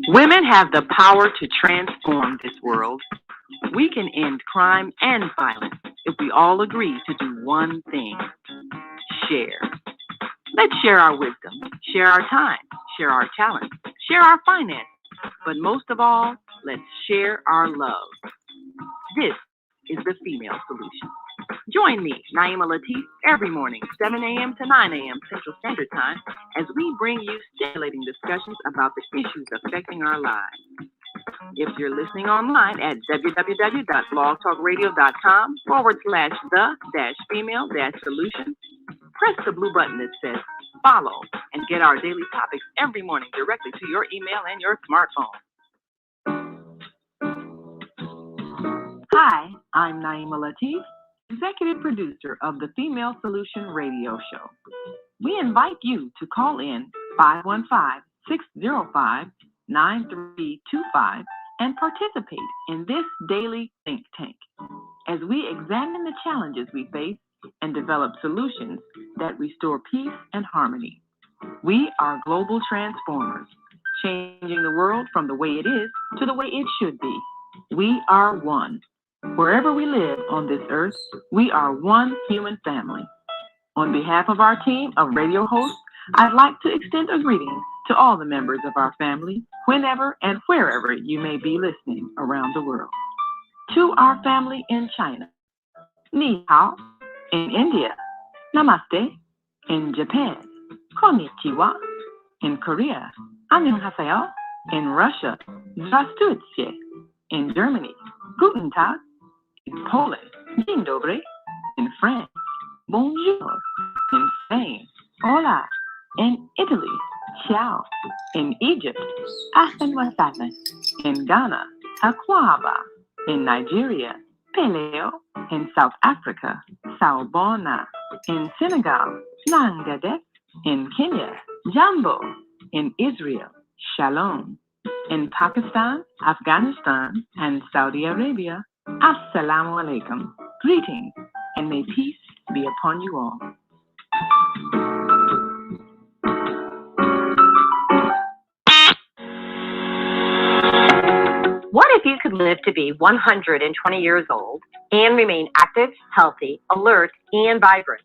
Women have the power to transform this world. We can end crime and violence if we all agree to do one thing: share. Let's share our wisdom, share our time, share our talents, share our finances, but most of all, let's share our love. This is the female solution. Join me, Naima Latif, every morning, 7 a.m. to 9 a.m. Central Standard Time, as we bring you stimulating discussions about the issues affecting our lives. If you're listening online at www.blogtalkradio.com/the-female-solution, press the blue button that says follow and get our daily topics every morning directly to your email and your smartphone. Hi, I'm Naima Latif, executive producer of the Female Solution radio show. We invite you to call in 515-605-9325 and participate in this daily think tank as we examine the challenges we face and develop solutions that restore peace and harmony. We are global transformers, changing the world from the way it is to the way it should be. We are one. Wherever we live on this earth, we are one human family. On behalf of our team of radio hosts, I'd like to extend a greeting to all the members of our family, whenever and wherever you may be listening around the world. To our family in China, Ni Hao; in India, Namaste; in Japan, Konnichiwa; in Korea, Annyeonghaseyo; in Russia, Здравствуйте; in Germany, Guten Tag; in Poland, Dzień dobry; in France, Bonjour; in Spain, Hola; in Italy, Ciao; in Egypt, Ahlan wa sahlan; in Ghana, Akwaba; in Nigeria, Peleo; in South Africa, Sawubona; in Senegal, Nangadek; in Kenya, Jambo; in Israel, Shalom; in Pakistan, Afghanistan, and Saudi Arabia, Assalamu alaikum. Greetings, and may peace be upon you all. What if you could live to be 120 years old and remain active, healthy, alert, and vibrant?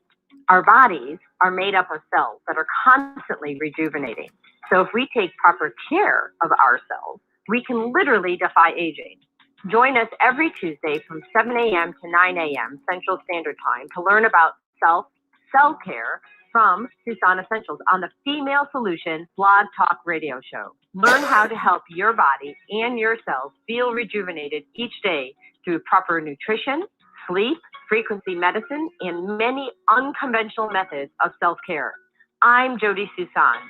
Our bodies are made up of cells that are constantly rejuvenating. So if we take proper care of our cells, we can literally defy aging. Join us every Tuesday from 7 a.m. to 9 a.m. Central Standard Time to learn about self-care from Susan Essentials on the Female Solution Blog Talk Radio Show. Learn how to help your body and your cells feel rejuvenated each day through proper nutrition, sleep, frequency medicine, and many unconventional methods of self-care. I'm Jody Susan.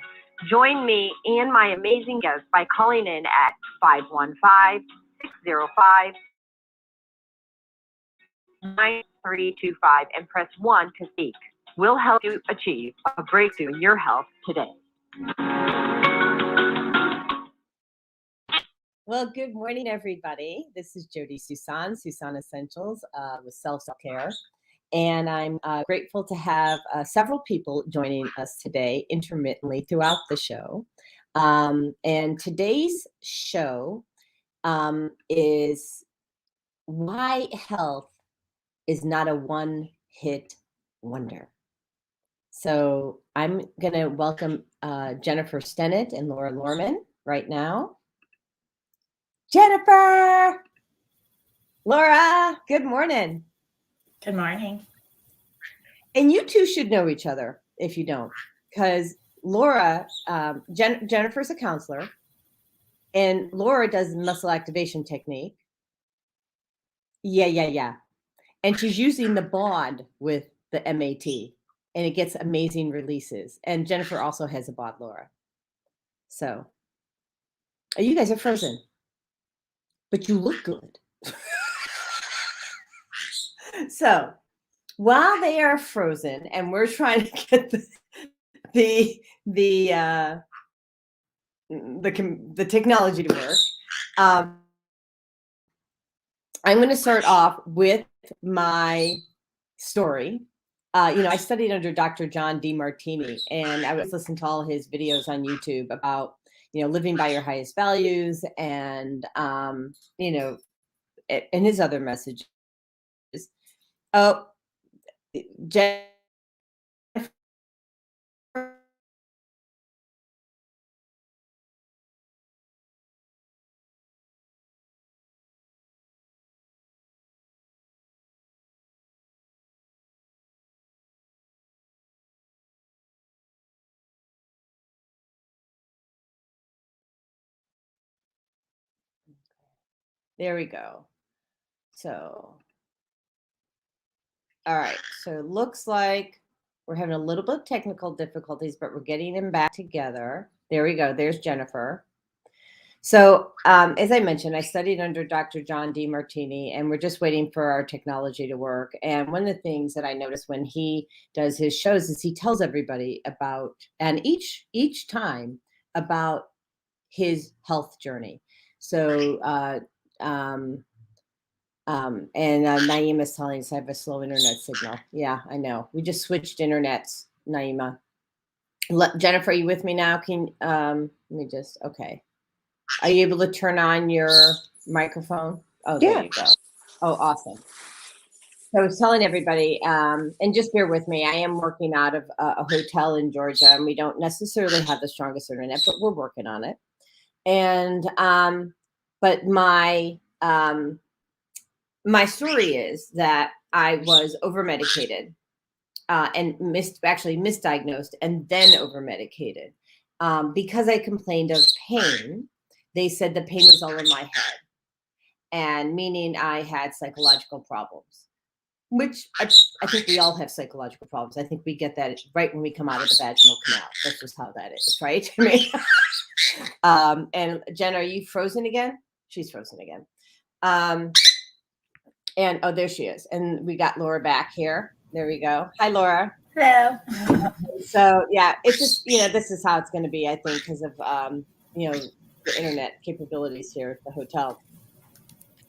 Join me and my amazing guests by calling in at 515-605-9325 and press 1 to speak. We'll help you achieve a breakthrough in your health today. Well, good morning, everybody. This is Jody Susan Essentials with Self-Care. And I'm grateful to have several people joining us today intermittently throughout the show. And today's show is why health is not a one-hit wonder. So I'm going to welcome Jennifer Stennett and Laura Lorman right now. Jennifer! Laura, good morning. Good morning. And you two should know each other if you don't, because Laura, Jennifer's a counselor, and Laura does muscle activation technique. Yeah. And she's using the bod with the MAT, and it gets amazing releases. And Jennifer also has a bod, Laura. So you guys are frozen, but you look good. So while they are frozen and we're trying to get the technology to work, I'm going to start off with my story I studied under Dr. John Demartini, and I was listening to all his videos on YouTube about, living by your highest values and, and his other messages. Oh, Jennifer, there we go. So, all right. So it looks like we're having a little bit of technical difficulties, but we're getting them back together. There we go. There's Jennifer. So, as I mentioned, I studied under Dr. John Demartini, and we're just waiting for our technology to work. And one of the things that I noticed when he does his shows is he tells everybody about, and each time about his health journey. So, and Naima is telling us I have a slow internet signal. Yeah, I know. We just switched internets, Naima. Jennifer, are you with me now? Let me just, okay. Are you able to turn on your microphone? Oh, there you go. Oh, awesome. So I was telling everybody, and just bear with me, I am working out of a hotel in Georgia, and we don't necessarily have the strongest internet, but we're working on it. And, but my story is that I was over-medicated and misdiagnosed and then over-medicated. Because I complained of pain, they said the pain was all in my head, and meaning I had psychological problems, which I think we all have psychological problems. I think we get that right when we come out of the vaginal canal. That's just how that is, right? I mean, and Jen, are you frozen again? She's frozen again. And oh, there she is. And we got Laura back here. There we go. Hi, Laura. Hello. So yeah, it's just, this is how it's going to be, I think, because of, the internet capabilities here at the hotel.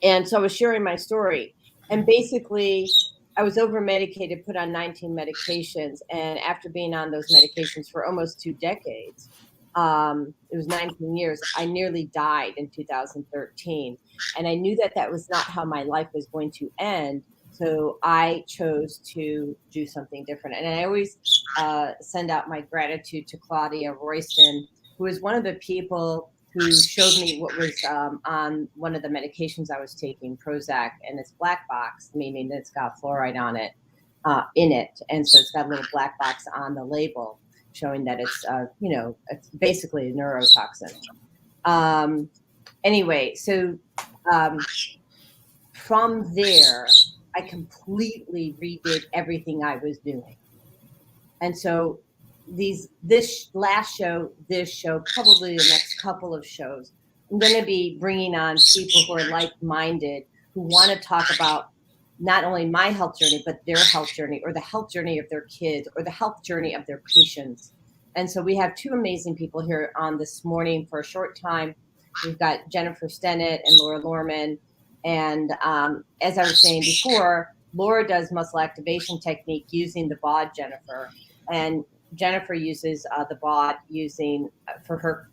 And so I was sharing my story, and basically I was over medicated, put on 19 medications. And after being on those medications for almost 2 decades, it was 19 years, I nearly died in 2013. And I knew that was not how my life was going to end. So I chose to do something different. And I always send out my gratitude to Claudia Royston, who is one of the people who showed me what was on one of the medications I was taking, Prozac, and it's black box, meaning that it's got fluoride on it, in it. And so it's got a little black box on the label showing that it's, it's basically a neurotoxin. Anyway, so from there, I completely redid everything I was doing. And so this show, probably the next couple of shows, I'm going to be bringing on people who are like-minded, who want to talk about not only my health journey, but their health journey, or the health journey of their kids, or the health journey of their patients. And so we have 2 amazing people here on this morning for a short time. We've got Jennifer Stennett and Laura Lorman. And as I was saying before, Laura does muscle activation technique using the BOD, Jennifer, and Jennifer uses the BOD using for her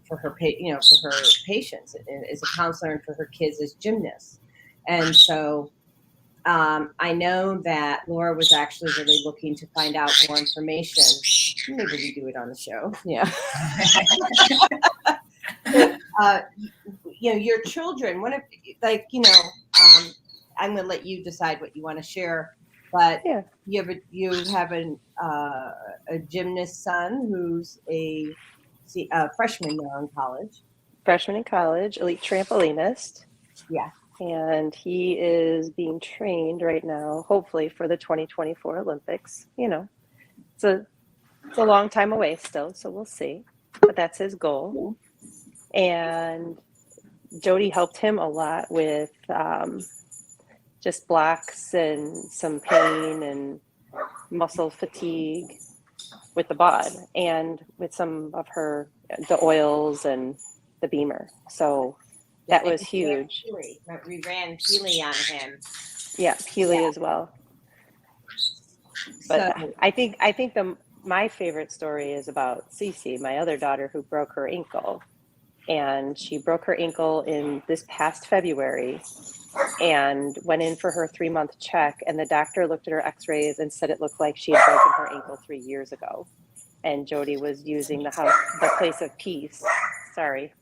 patients as a counselor, and for her kids as gymnasts. And so I know that Laura was actually really looking to find out more information. Maybe we do it on the show. Yeah. Your children, I'm going to let you decide what you want to share, but yeah. you have a gymnast son who's a freshman now in college. Freshman in college, elite trampolinist. Yeah. And he is being trained right now, hopefully for the 2024 Olympics. It's a long time away still, so we'll see. But that's his goal. And Jody helped him a lot with just blocks and some pain and muscle fatigue with the BOD, and with some of the oils and the Beamer. So that was huge. We ran Healy on him. Yeah, Healy as well. But So, I think my favorite story is about Cece, my other daughter, who broke her ankle. And she broke her ankle in this past February and went in for her 3-month check. And the doctor looked at her x-rays and said it looked like she had broken her ankle 3 years ago. And Jody was using the place of peace. Sorry.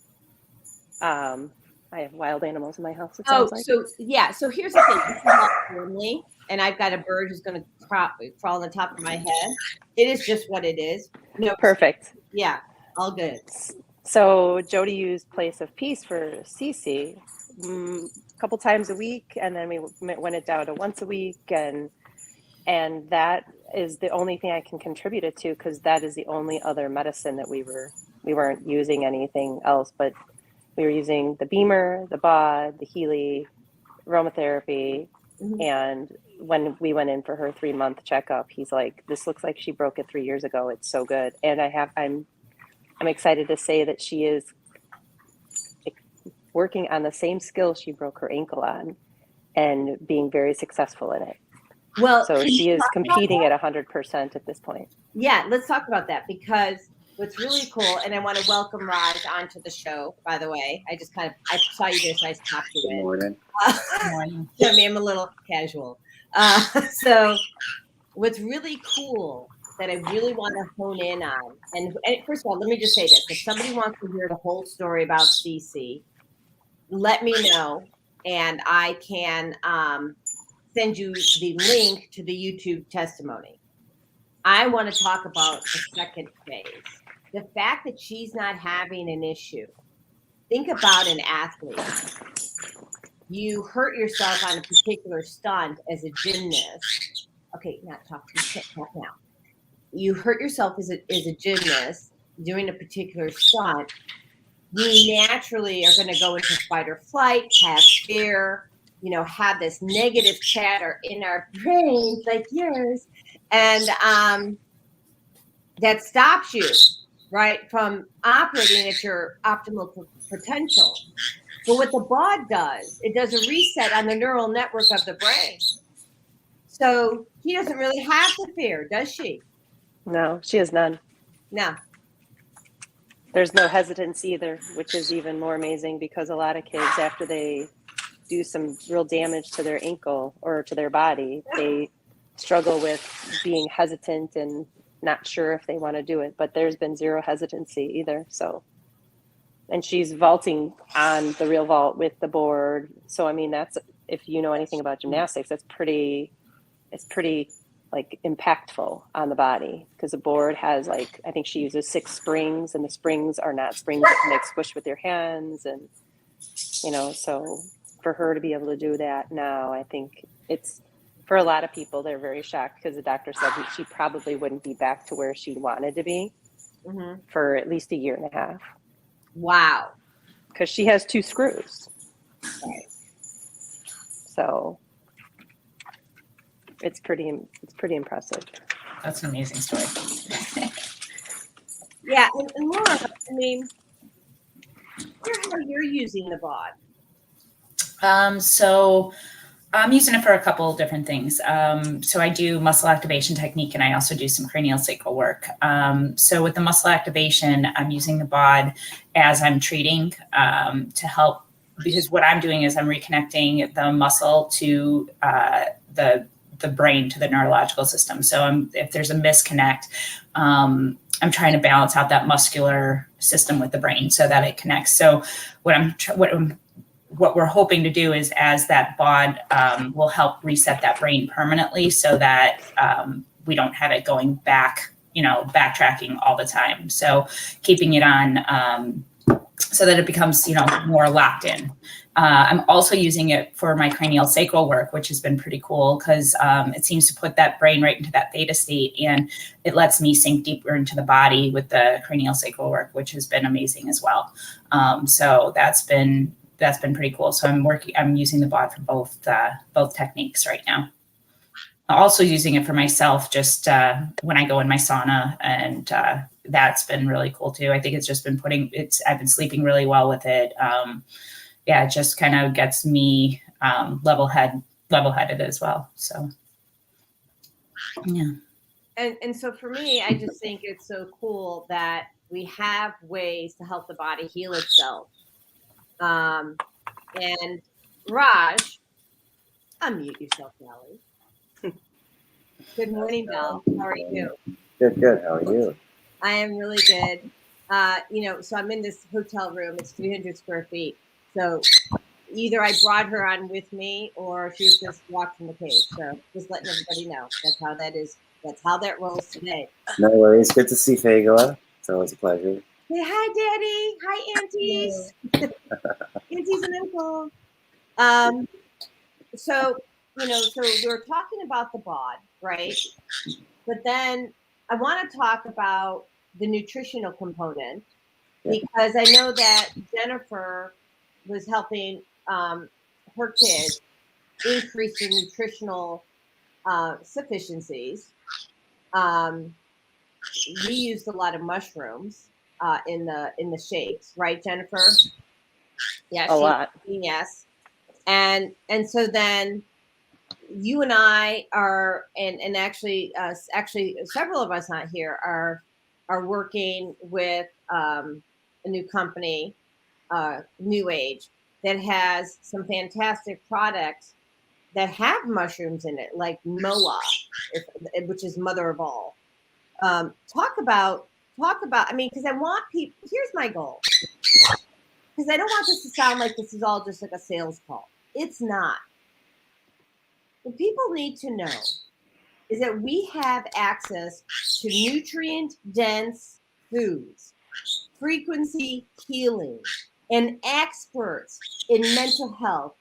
I have wild animals in my house, it sounds like. so here's the thing. This is all family, and I've got a bird who's going to crawl on the top of my head. It is just what it is. No, Perfect. yeah, all good. So Jody used Place of Peace for Cece a couple times a week, and then we went it down to once a week, and that is the only thing I can contribute it to, because that is the only other medicine that we weren't using anything else, but we were using the Beamer, the BOD, the Healy, aromatherapy, and when we went in for her 3-month checkup, he's like, "This looks like she broke it 3 years ago. It's so good." And I'm excited to say that she is working on the same skill she broke her ankle on and being very successful in it. Well, so she is competing at 100% at this point. Yeah, let's talk about that, because what's really cool, and I want to welcome Raj onto the show, by the way. I saw you there, so I popped you in. Morning. Good morning. I mean, I'm a little casual. So what's really cool that I really want to hone in on, and first of all, let me just say this. If somebody wants to hear the whole story about CC, let me know, and I can send you the link to the YouTube testimony. I want to talk about the second phase. The fact that she's not having an issue. Think about an athlete. You hurt yourself on a particular stunt as a gymnast. Okay, not talk now. You hurt yourself as a gymnast doing a particular stunt. We naturally are going to go into fight or flight, have fear, have this negative chatter in our brains like yours. And that stops you, right, from operating at your optimal potential. But what the BOD does, it does a reset on the neural network of the brain. So he doesn't really have the fear, does she? No, she has none. No. There's no hesitance either, which is even more amazing, because a lot of kids, after they do some real damage to their ankle or to their body, they struggle with being hesitant and not sure if they want to do it. But there's been zero hesitancy either. So, and she's vaulting on the real vault with the board. So, I mean, that's, if you know anything about gymnastics, it's pretty like impactful on the body, because the board has, like, I think she uses 6 springs, and the springs are not springs that can, like, squish with your hands. And, so for her to be able to do that now, I think it's, for a lot of people, they're very shocked, because the doctor said she probably wouldn't be back to where she wanted to be for at least 1.5 years. Wow. Because she has 2 screws. Right. So it's pretty impressive. That's an amazing story. Yeah, and Laura, I mean, here's how you're using the BOD. So I'm using it for a couple of different things. So I do muscle activation technique, and I also do some cranial sacral work. So with the muscle activation, I'm using the BOD as I'm treating to help, because what I'm doing is I'm reconnecting the muscle to the brain, to the neurological system. So if there's a misconnect, I'm trying to balance out that muscular system with the brain so that it connects. So what we're hoping to do is, as that BOD will help reset that brain permanently, so that we don't have it going back, backtracking all the time. So keeping it on so that it becomes, more locked in. I'm also using it for my cranial sacral work, which has been pretty cool, because it seems to put that brain right into that theta state, and it lets me sink deeper into the body with the cranial sacral work, which has been amazing as well. So that's been pretty cool. So I'm using the BOD for both techniques right now. I'm also using it for myself, just when I go in my sauna, and that's been really cool too. I think it's just been I've been sleeping really well with it. It just kind of gets me level-headed as well. So Yeah. And so for me, I just think it's so cool that we have ways to help the body heal itself. And Raj, unmute yourself, Nellie. Good morning, Belle. How are you? Good, good. How are you? I am really good. So I'm in this hotel room. It's 300 square feet. So either I brought her on with me or she was just locked in the cage. So just letting everybody know. That's how that is. That's how that rolls today. No worries. Good to see Fagala. It's always a pleasure. Say hi, Daddy. Hi, aunties. Aunties and uncle. So we're talking about the bod, right? But then I want to talk about the nutritional component because I know that Jennifer was helping her kids increase their nutritional sufficiencies. We used a lot of mushrooms in the shakes, right, Jennifer? Yeah, A lot. Yes, and so then you and I are, and actually several of us not here are working with a new company, New Age, that has some fantastic products that have mushrooms in it, like Moa, which is mother of all. Talk about. I mean, because I want people. Here's my goal. Because I don't want this to sound like this is all just like a sales call. It's not. What people need to know is that we have access to nutrient-dense foods, frequency healing, and experts in mental health,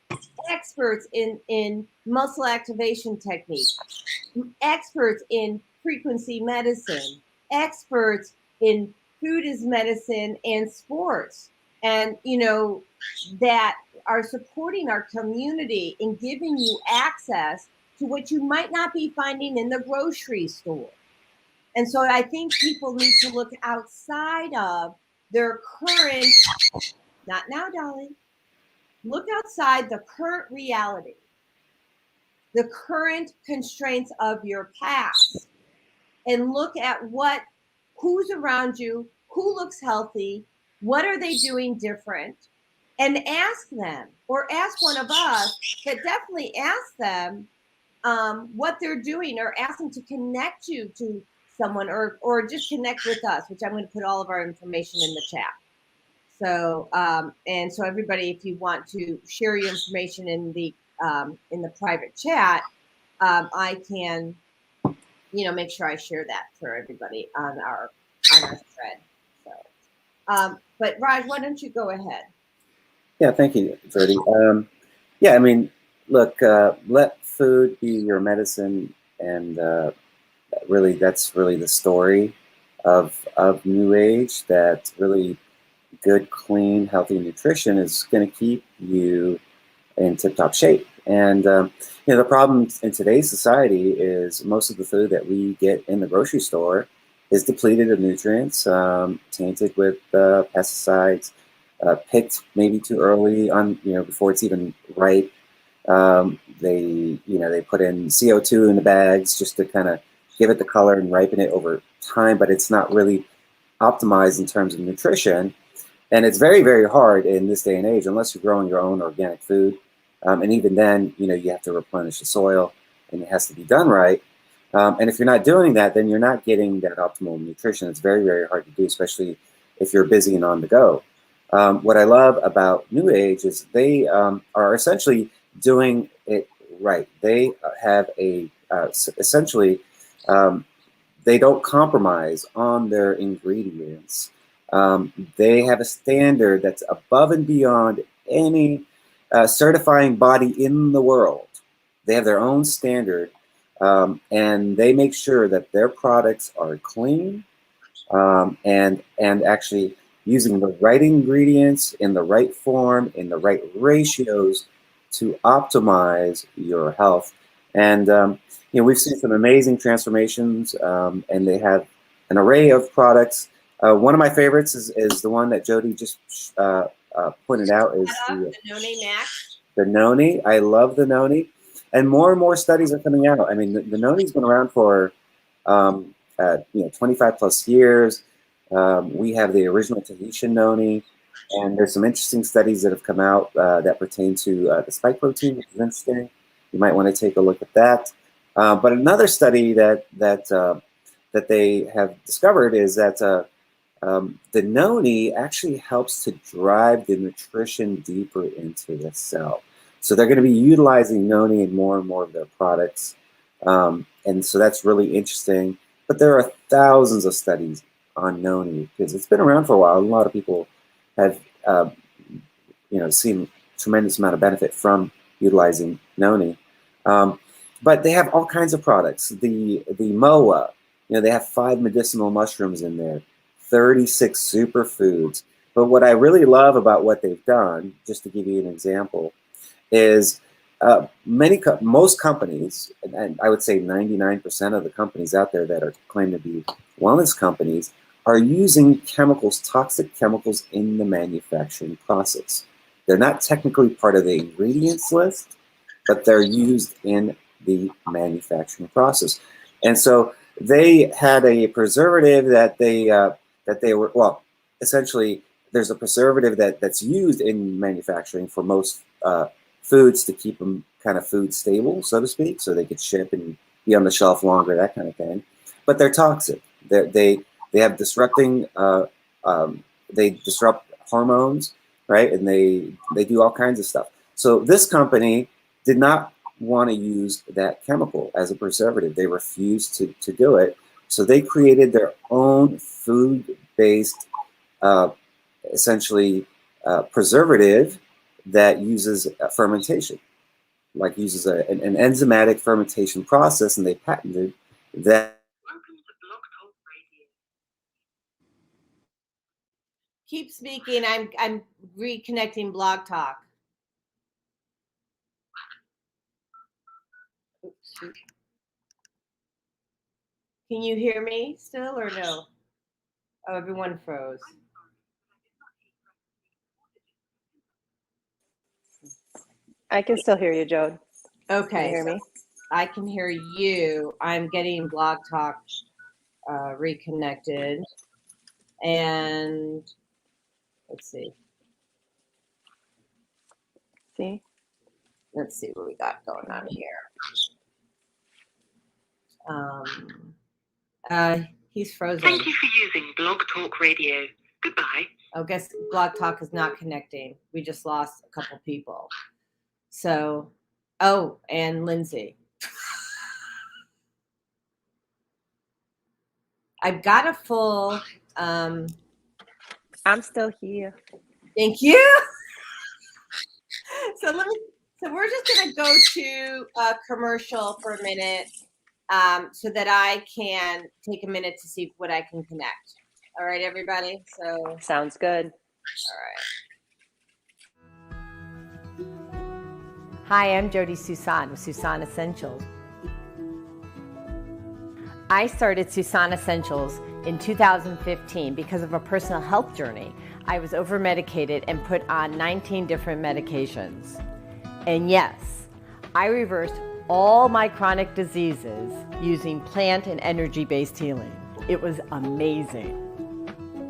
experts in muscle activation techniques, experts in frequency medicine, experts in food as medicine and sports, and that are supporting our community and giving you access to what you might not be finding in the grocery store. And so I think people need to look outside of their current, not now, Dolly, look outside the current reality, the current constraints of your past, and look at who's around you, who looks healthy, what are they doing different, and ask them, or ask one of us, but definitely ask them what they're doing, or ask them to connect you to someone, or just connect with us, which I'm going to put all of our information in the chat. So, and so everybody, if you want to share your information in the private chat, I can, make sure I share that for everybody on our thread. So, but Raj, why don't you go ahead? Yeah, thank you, Jody. Yeah, I mean, look, let food be your medicine, and really, that's really the story of New Age. That really good, clean, healthy nutrition is going to keep you in tip-top shape. And the problem in today's society is most of the food that we get in the grocery store is depleted of nutrients, tainted with pesticides, picked maybe too early on, before it's even ripe. They put in CO2 in the bags just to kind of give it the color and ripen it over time, but it's not really optimized in terms of nutrition. And it's very, very hard in this day and age, unless you're growing your own organic food. And even then, you have to replenish the soil, and it has to be done right. And if you're not doing that, then you're not getting that optimal nutrition. It's very, very hard to do, especially if you're busy and on the go. What I love about New Age is they are essentially doing it right. They have essentially, they don't compromise on their ingredients. They have a standard that's above and beyond any certifying body in the world. They have their own standard, and they make sure that their products are clean, and actually using the right ingredients in the right form, in the right ratios to optimize your health. And we've seen some amazing transformations, and they have an array of products. One of my favorites is the one that Jody just pointed out, is the Noni Max. The Noni. I love the Noni. And more studies are coming out. I mean, the noni's been around for 25 plus years. We have the original Tahitian noni, and there's some interesting studies that have come out that pertain to the spike protein, which is interesting. You might want to take a look at that. But another study that they have discovered is that the noni actually helps to drive the nutrition deeper into the cell. So they're going to be utilizing noni in more and more of their products. And so that's really interesting. But there are thousands of studies on noni because it's been around for a while. A lot of people have seen tremendous amount of benefit from utilizing noni. But they have all kinds of products. The MOA, they have 5 medicinal mushrooms in there, 36 superfoods. But what I really love about what they've done, just to give you an example, is most companies, and I would say 99% of the companies out there that are claimed to be wellness companies, are using chemicals, toxic chemicals, in the manufacturing process. They're not technically part of the ingredients list, but they're used in the manufacturing process. And so they had a preservative that they were, well, essentially there's a preservative that's used in manufacturing for most foods to keep them kind of food stable, so to speak, so they could ship and be on the shelf longer, that kind of thing. But they're toxic. They have disrupting, they disrupt hormones, right? And they do all kinds of stuff. So this company did not want to use that chemical as a preservative. They refused to do it. So they created their own food-based, essentially preservative that uses fermentation, like uses an enzymatic fermentation process, and they patented that. Keep speaking. I'm reconnecting Blog Talk. Oops. Can you hear me still or no? Oh, everyone froze. I can still hear you, Jode. Okay. Can you hear me? I can hear you. I'm getting Blog Talk reconnected. And let's see. Let's see what we got going on here. He's frozen. Thank you for using Blog Talk Radio. Goodbye. I guess Blog Talk is not connecting. We just lost a couple people. So, and Lindsay. I've got a full. I'm still here. Thank you. So we're just gonna go to a commercial for a minute, so that I can take a minute to see what I can connect. All right, everybody. So sounds good. All right. Hi, I'm Jody Susan with Susan Essentials. I started Susan Essentials in 2015 because of a personal health journey. I was over-medicated and put on 19 different medications. And yes, I reversed all my chronic diseases using plant and energy-based healing. It was amazing.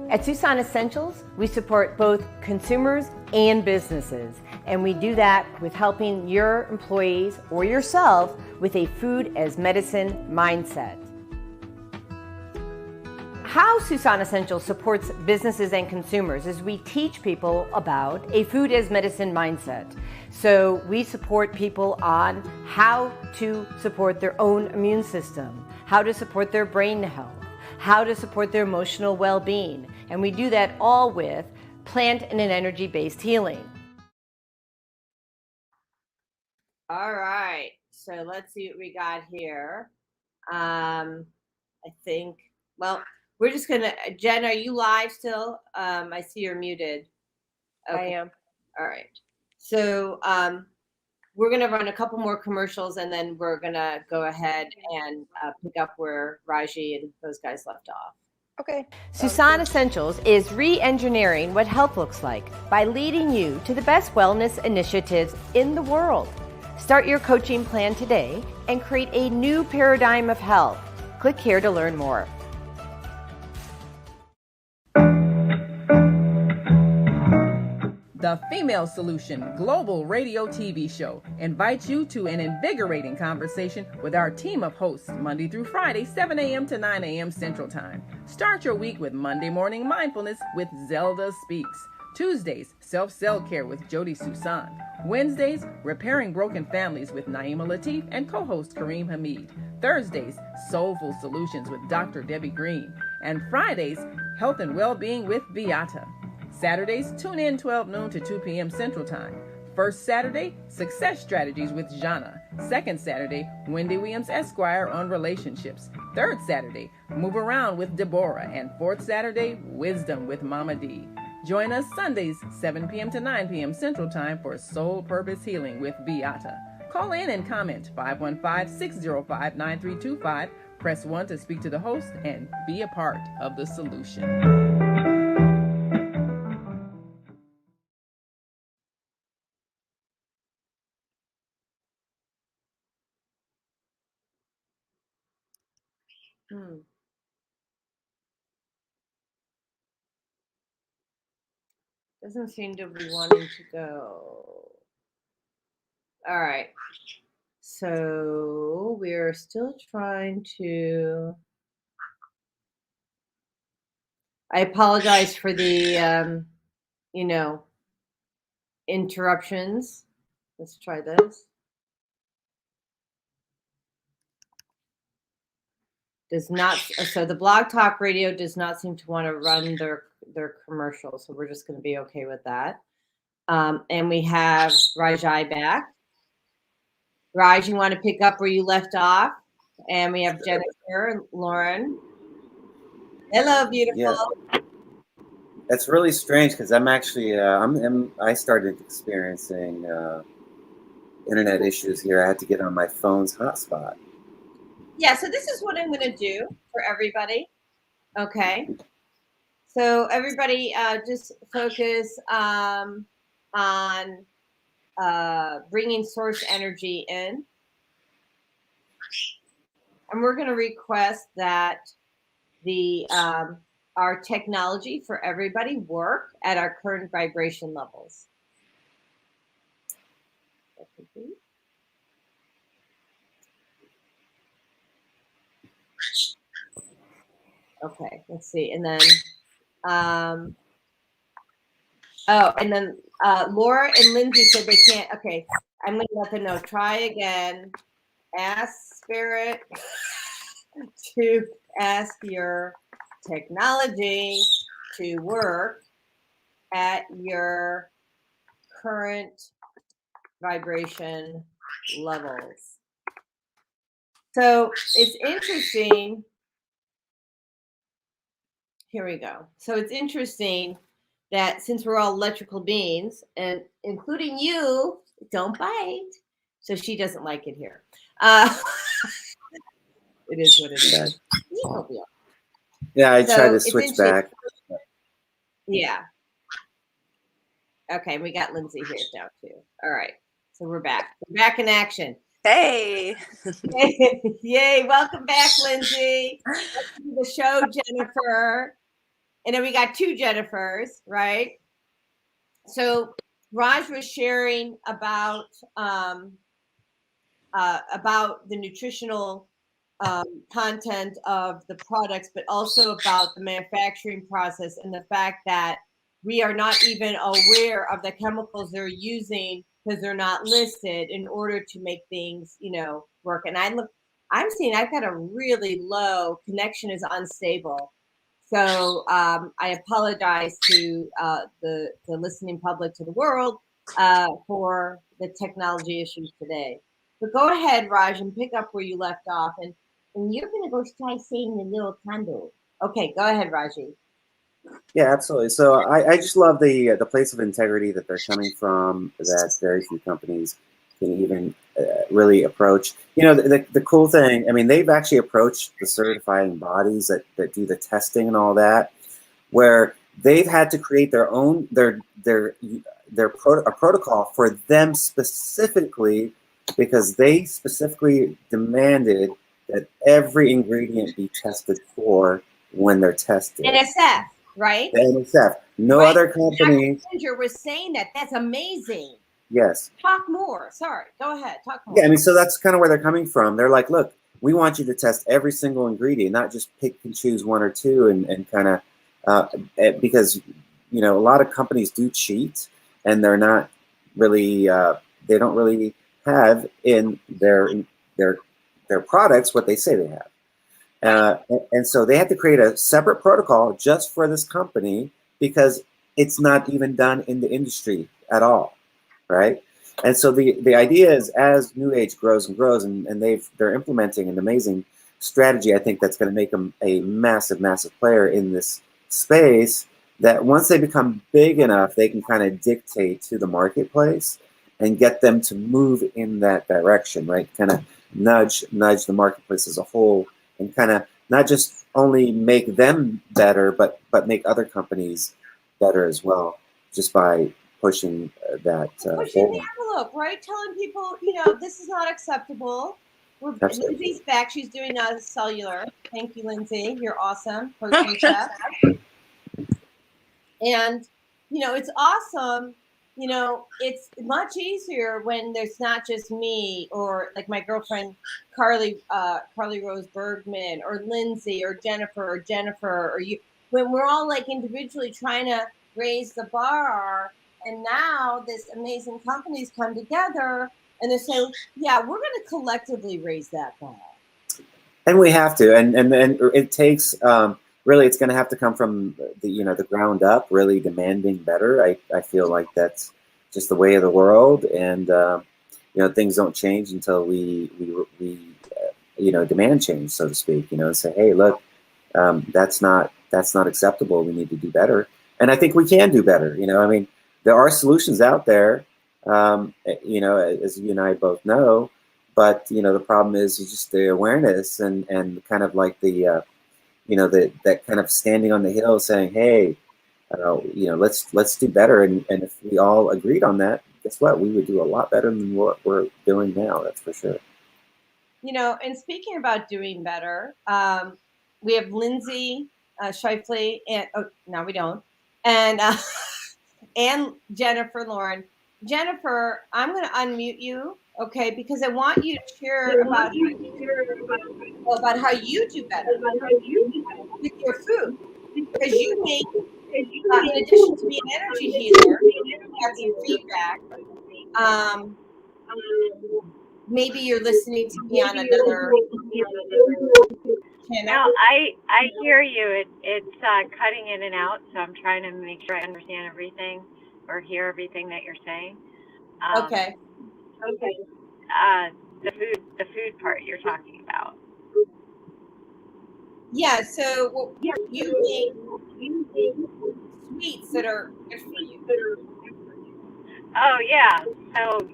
At Susan Essentials, we support both consumers and businesses, and we do that with helping your employees or yourself with a food as medicine mindset. How Susan Essentials supports businesses and consumers is we teach people about a food as medicine mindset. So we support people on how to support their own immune system, how to support their brain health, how to support their emotional well-being. And we do that all with plant and an energy-based healing. All right, so let's see what we got here. I think, well, we're just gonna, Jen, are you live still? I see you're muted. Okay. I am. All right. So we're gonna run a couple more commercials and then we're gonna go ahead and pick up where Raji and those guys left off. Okay. Susan Essentials is re-engineering what health looks like by leading you to the best wellness initiatives in the world. Start your coaching plan today and create a new paradigm of health. Click here to learn more. The Female Solution Global Radio TV Show invites you to an invigorating conversation with our team of hosts Monday through Friday, 7 a.m. to 9 a.m. Central Time. Start your week with Monday Morning Mindfulness with Zelda Speaks. Tuesdays, Self-Cell Care with Jody Susan. Wednesdays, Repairing Broken Families with Naima Latif and co-host Kareem Hamid. Thursdays, Soulful Solutions with Dr. Debbie Green. And Fridays, Health and Wellbeing with Beata. Saturdays, tune in 12 noon to 2 p.m. Central Time. First Saturday, Success Strategies with Jana. Second Saturday, Wendy Williams Esquire on relationships. Third Saturday, Move Around with Deborah. And fourth Saturday, Wisdom with Mama D. Join us Sundays, 7 p.m. to 9 p.m. Central Time for Soul Purpose Healing with Beata. Call in and comment 515-605-9325. Press 1 to speak to the host and be a part of the solution. Doesn't seem to be wanting to go. All right. So we're still trying to. I apologize for the, interruptions. Let's try this. Does not. So the Blog Talk Radio does not seem to want to run their commercials. So we're just going to be okay with that. And we have Rajai back. Raj, you want to pick up where you left off? And we have Jennifer and Lauren. Hello, beautiful. Yeah. That's really strange because I'm actually I started experiencing internet issues here. I had to get on my phone's hotspot. Yeah, so this is what I'm going to do for everybody. Okay. So everybody just focus on bringing source energy in. And we're going to request that the our technology for everybody work at our current vibration levels. Okay, let's see. And then Laura and Lindsay said they can't. Okay, I'm going to let them know. Try again. Ask Spirit to ask your technology to work at your current vibration levels. So it's interesting. Here we go. So it's interesting that since we're all electrical beings, and including you, don't bite. So she doesn't like it here. It is what it is. Yeah, I tried to switch back. Yeah. Okay, we got Lindsay here now too. All right, so we're back. We're back in action. Hey. Yay, welcome back, Lindsay. Welcome to the show, Jennifer. And then we got two Jennifers, right? So Raj was sharing about the nutritional content of the products, but also about the manufacturing process and the fact that we are not even aware of the chemicals they're using because they're not listed in order to make things, work. And I'm seeing I've got a really low connection is unstable. So I apologize to the listening public, to the world, for the technology issues today. But go ahead, Raj, and pick up where you left off. And you're going to go try saying the little candle. Okay, go ahead, Raji. Yeah, absolutely. So I just love the place of integrity that they're coming from, that very few companies can even really approach. The cool thing, I mean, they've actually approached the certifying bodies that do the testing and all that, where they've had to create their own a protocol for them specifically because they specifically demanded that every ingredient be tested for when they're tested. NSF, right? The NSF. No Right. other company. Dr. Ginger was saying that. That's amazing. Yes. Talk more. Sorry. Go ahead. Talk more. Yeah, I mean, so that's kind of where they're coming from. They're like, look, we want you to test every single ingredient, not just pick and choose one or two, and kind of because a lot of companies do cheat, and they're not really they don't really have in their products what they say they have, and so they had to create a separate protocol just for this company because it's not even done in the industry at all, right? And so the idea is, as New Age grows and grows, and they're implementing an amazing strategy, I think that's going to make them a massive, massive player in this space, that once they become big enough, they can kind of dictate to the marketplace and get them to move in that direction, right? Kind of nudge the marketplace as a whole, and kind of not just only make them better, but make other companies better as well, just by pushing that pushing the envelope, right? Telling people, this is not acceptable. Lindsay's back. She's doing cellular. Thank you, Lindsay. You're awesome. Protein chef. And it's awesome. It's much easier when there's not just me, or like my girlfriend Carly Rose Bergman, or Lindsay, or Jennifer, or you. When we're all like individually trying to raise the bar. And now this amazing companies come together and they say, yeah, we're going to collectively raise that bar. And we have to. And it takes, really, it's going to have to come from the ground up, really demanding better. I feel like that's just the way of the world. And, things don't change until we demand change, so to speak, and say, hey, look, that's not acceptable. We need to do better. And I think we can do better. I mean, there are solutions out there, as you and I both know, but the problem is just the awareness and kind of like the that kind of standing on the hill saying, hey, let's do better. And if we all agreed on that, guess what? We would do a lot better than what we're doing now. That's for sure. And speaking about doing better, we have Lindsay Scheifele, and no, we don't, and Jennifer Lauren. Jennifer, I'm going to unmute you, okay? Because I want you to share about how you do better with your food. Because you make, in addition to being an energy healer, you have some feedback. Maybe you're listening to me on another channel. No, I hear you. It's cutting in and out, so I'm trying to make sure I understand everything or hear everything that you're saying. Okay. The food part you're talking about. Yeah. So you make sweets that are good for you. Oh yeah. So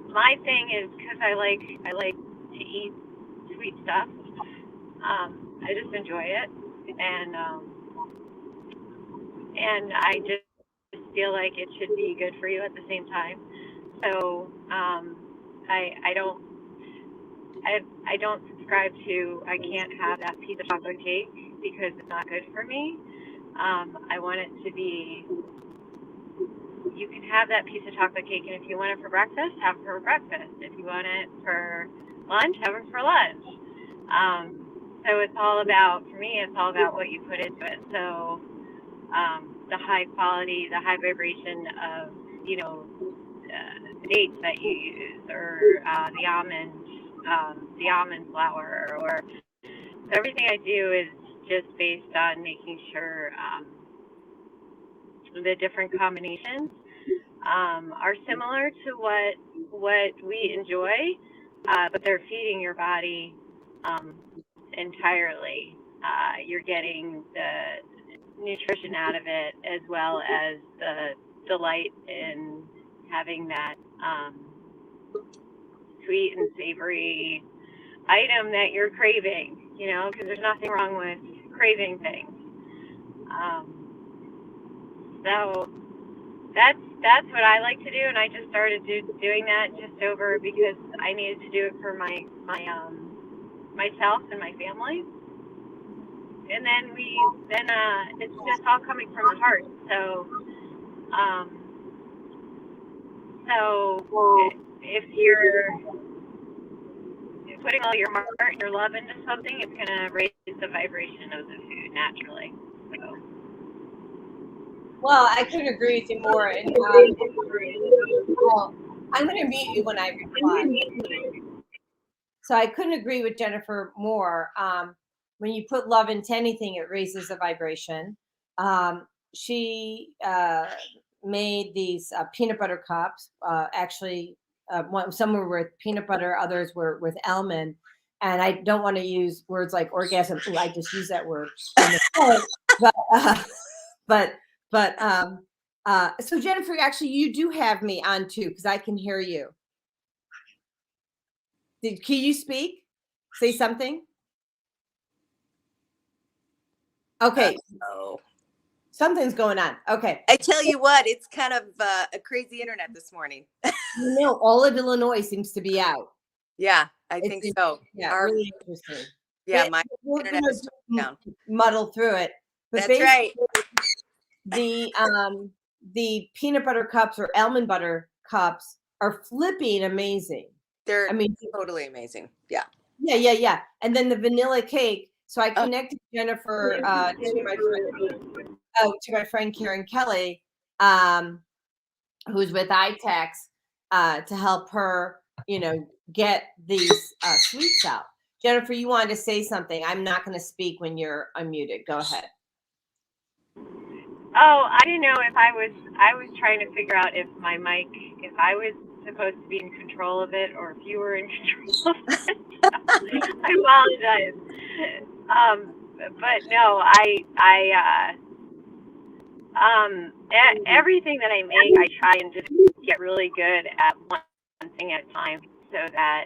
my thing is, because I like to eat sweet stuff. I just enjoy it, and I just feel like it should be good for you at the same time. So I don't subscribe to, I can't have that piece of chocolate cake because it's not good for me. I want it to be, you can have that piece of chocolate cake, and if you want it for breakfast, have it for breakfast. If you want it for lunch, have it for lunch. So it's all about, for me, it's all about what you put into it. So the high quality, the high vibration of, the dates that you use, or the almond flour, or so everything I do is just based on making sure the different combinations are similar to what we enjoy, but they're feeding your body entirely. You're getting the nutrition out of it, as well as the delight in having that sweet and savory item that you're craving, because there's nothing wrong with craving things. So that's what I like to do, and I just started doing that just over because I needed to do it for myself and my family. And then it's just all coming from the heart. So if you're putting all your heart and your love into something, it's going to raise the vibration of the food naturally. So. Well, I couldn't agree with you more. And well, I'm going to mute you when I reply. So I couldn't agree with Jennifer more. When you put love into anything, it raises the vibration. She made these peanut butter cups. Actually, some were with peanut butter, others were with almond. And I don't want to use words like orgasm. Ooh, I just use that word. But so Jennifer, actually, you do have me on too, because I can hear you. Can you speak? Say something. Okay. Something's going on. Okay. I tell you what, it's kind of a crazy internet this morning. All of Illinois seems to be out. Yeah, I think so. Yeah, really interesting. Yeah, but my internet is down. Muddle through it. But that's right. The peanut butter cups or almond butter cups are flipping amazing. They're totally amazing. Yeah. Yeah. And then the vanilla cake. So I connected Jennifer to my friend Karen Kelly, who's with iTex, to help her, get these sweets out. Jennifer, you wanted to say something. I'm not going to speak when you're unmuted. Go ahead. Oh, I didn't know if I was trying to figure out if my mic, if I was supposed to be in control of it or if you were in control of it. I apologize. But no, everything that I make, I try and just get really good at one thing at a time so that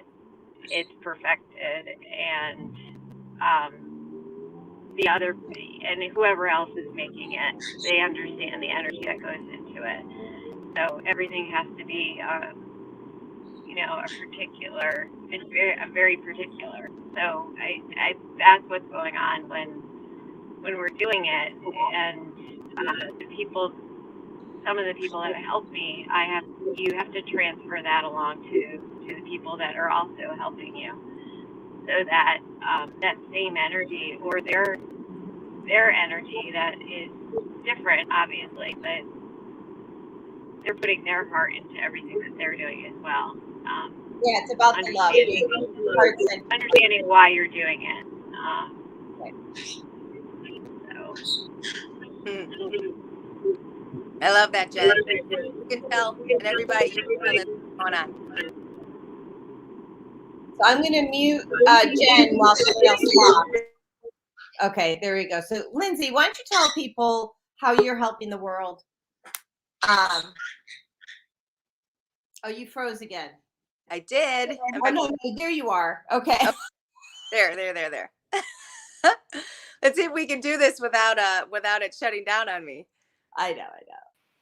it's perfected, and the other, and whoever else is making it, they understand the energy that goes into it. So everything has to be, a particular. It's very particular. So I that's what's going on when we're doing it, and some of the people that help me, you have to transfer that along to the people that are also helping you, so that that same energy, or their energy, that is different, obviously, but they're putting their heart into everything that they're doing as well. Yeah, it's about the love. Understanding why you're doing it. I love that, Jen. You can tell, and everybody, that's going on. So I'm going to mute Jen while somebody else talks. Okay, there we go. So Lindsay, why don't you tell people how you're helping the world? Oh, you froze again. I did. Oh, no, there you are. Okay. Oh, there. Let's see if we can do this without it shutting down on me. I know.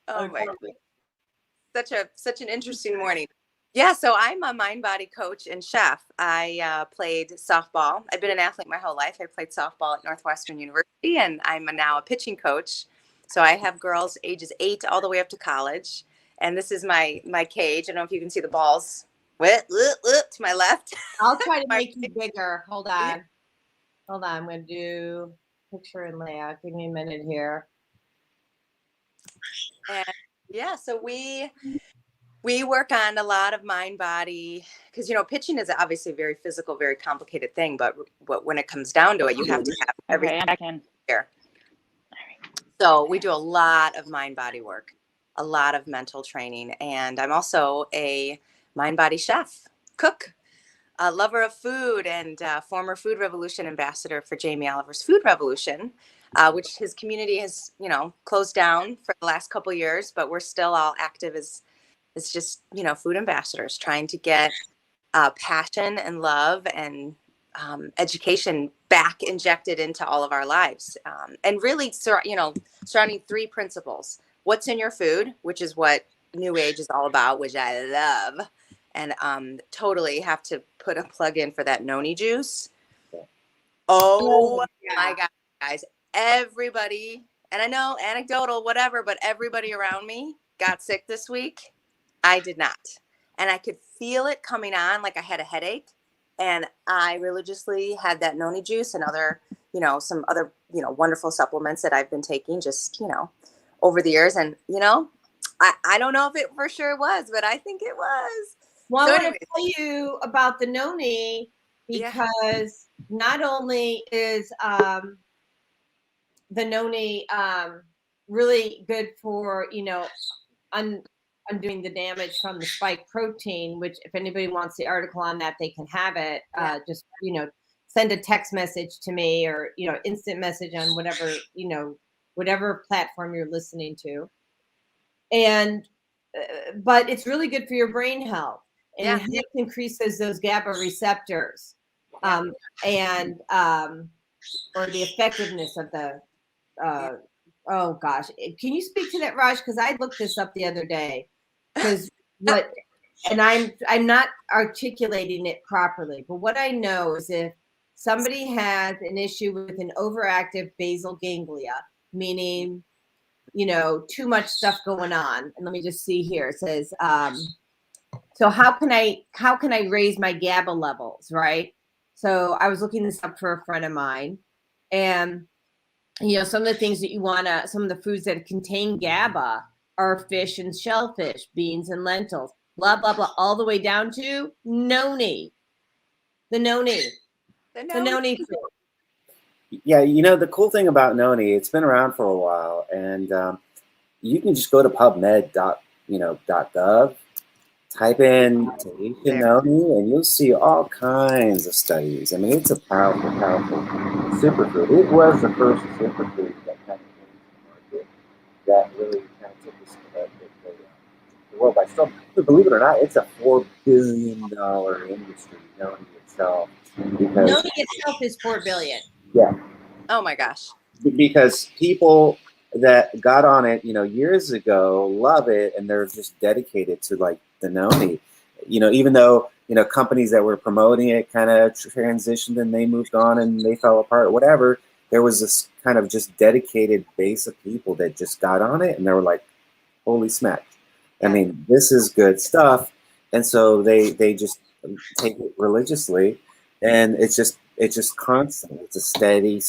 Oh my God. Such an interesting morning. Yeah, so I'm a mind body coach and chef. I played softball. I've been an athlete my whole life. I played softball at Northwestern University, and I'm now a pitching coach. So I have girls ages 8 all the way up to college. And this is my cage. I don't know if you can see the balls. To my left. I'll try to make you bigger. Hold on. I'm going to do picture and layout. Give me a minute here. And yeah, so we work on a lot of mind body, because pitching is obviously a very physical, very complicated thing, but when it comes down to it, you have to have everything here. So we do a lot of mind body work, a lot of mental training, and I'm also a mind body chef, cook, a lover of food, and former Food Revolution ambassador for Jamie Oliver's Food Revolution, which his community has closed down for the last couple of years, but we're still all active as just food ambassadors, trying to get passion and love and education back injected into all of our lives, and really surrounding 3 principles: what's in your food, which is what New Age is all about, which I love. And totally have to put a plug in for that noni juice. Oh my God, guys. Everybody, and I know anecdotal, whatever, but everybody around me got sick this week. I did not. And I could feel it coming on, like I had a headache. And I religiously had that noni juice and other, some other, wonderful supplements that I've been taking just, over the years. And, I don't know if it for sure was, but I think it was. Well, So I want to tell you about the noni because not only is the noni really good for, undoing the damage from the spike protein, which if anybody wants the article on that, they can have it. Just, send a text message to me or, instant message on whatever platform you're listening to. And, but it's really good for your brain health. And it increases those GABA receptors or the effectiveness of the, oh gosh, can you speak to that, Raj? Because I looked this up the other day. Because and I'm not articulating it properly, but what I know is if somebody has an issue with an overactive basal ganglia, meaning too much stuff going on, and let me just see here. It says, so how can I raise my GABA levels, right? So I was looking this up for a friend of mine, and some of the things that some of the foods that contain GABA are fish and shellfish, beans and lentils, blah, blah, blah, all the way down to noni. The noni food. Yeah, the cool thing about noni, it's been around for a while, and you can just go to PubMed.gov, type in Tahitian noni, and you'll see all kinds of studies. I mean, it's a powerful, powerful superfood. It was the first superfood that kind of came to the market that really kind of took the world by storm. But believe it or not, it's a $4 billion industry, noni itself. Noni itself is $4 billion. Yeah. Oh my gosh. Because people that got on it, years ago, love it, and they're just dedicated to like the noni. Even though companies that were promoting it kind of transitioned and they moved on and they fell apart, whatever. There was this kind of just dedicated base of people that just got on it, and they were like, "Holy smack! I mean, this is good stuff." And so they just take it religiously, and it's just constant. It's a steady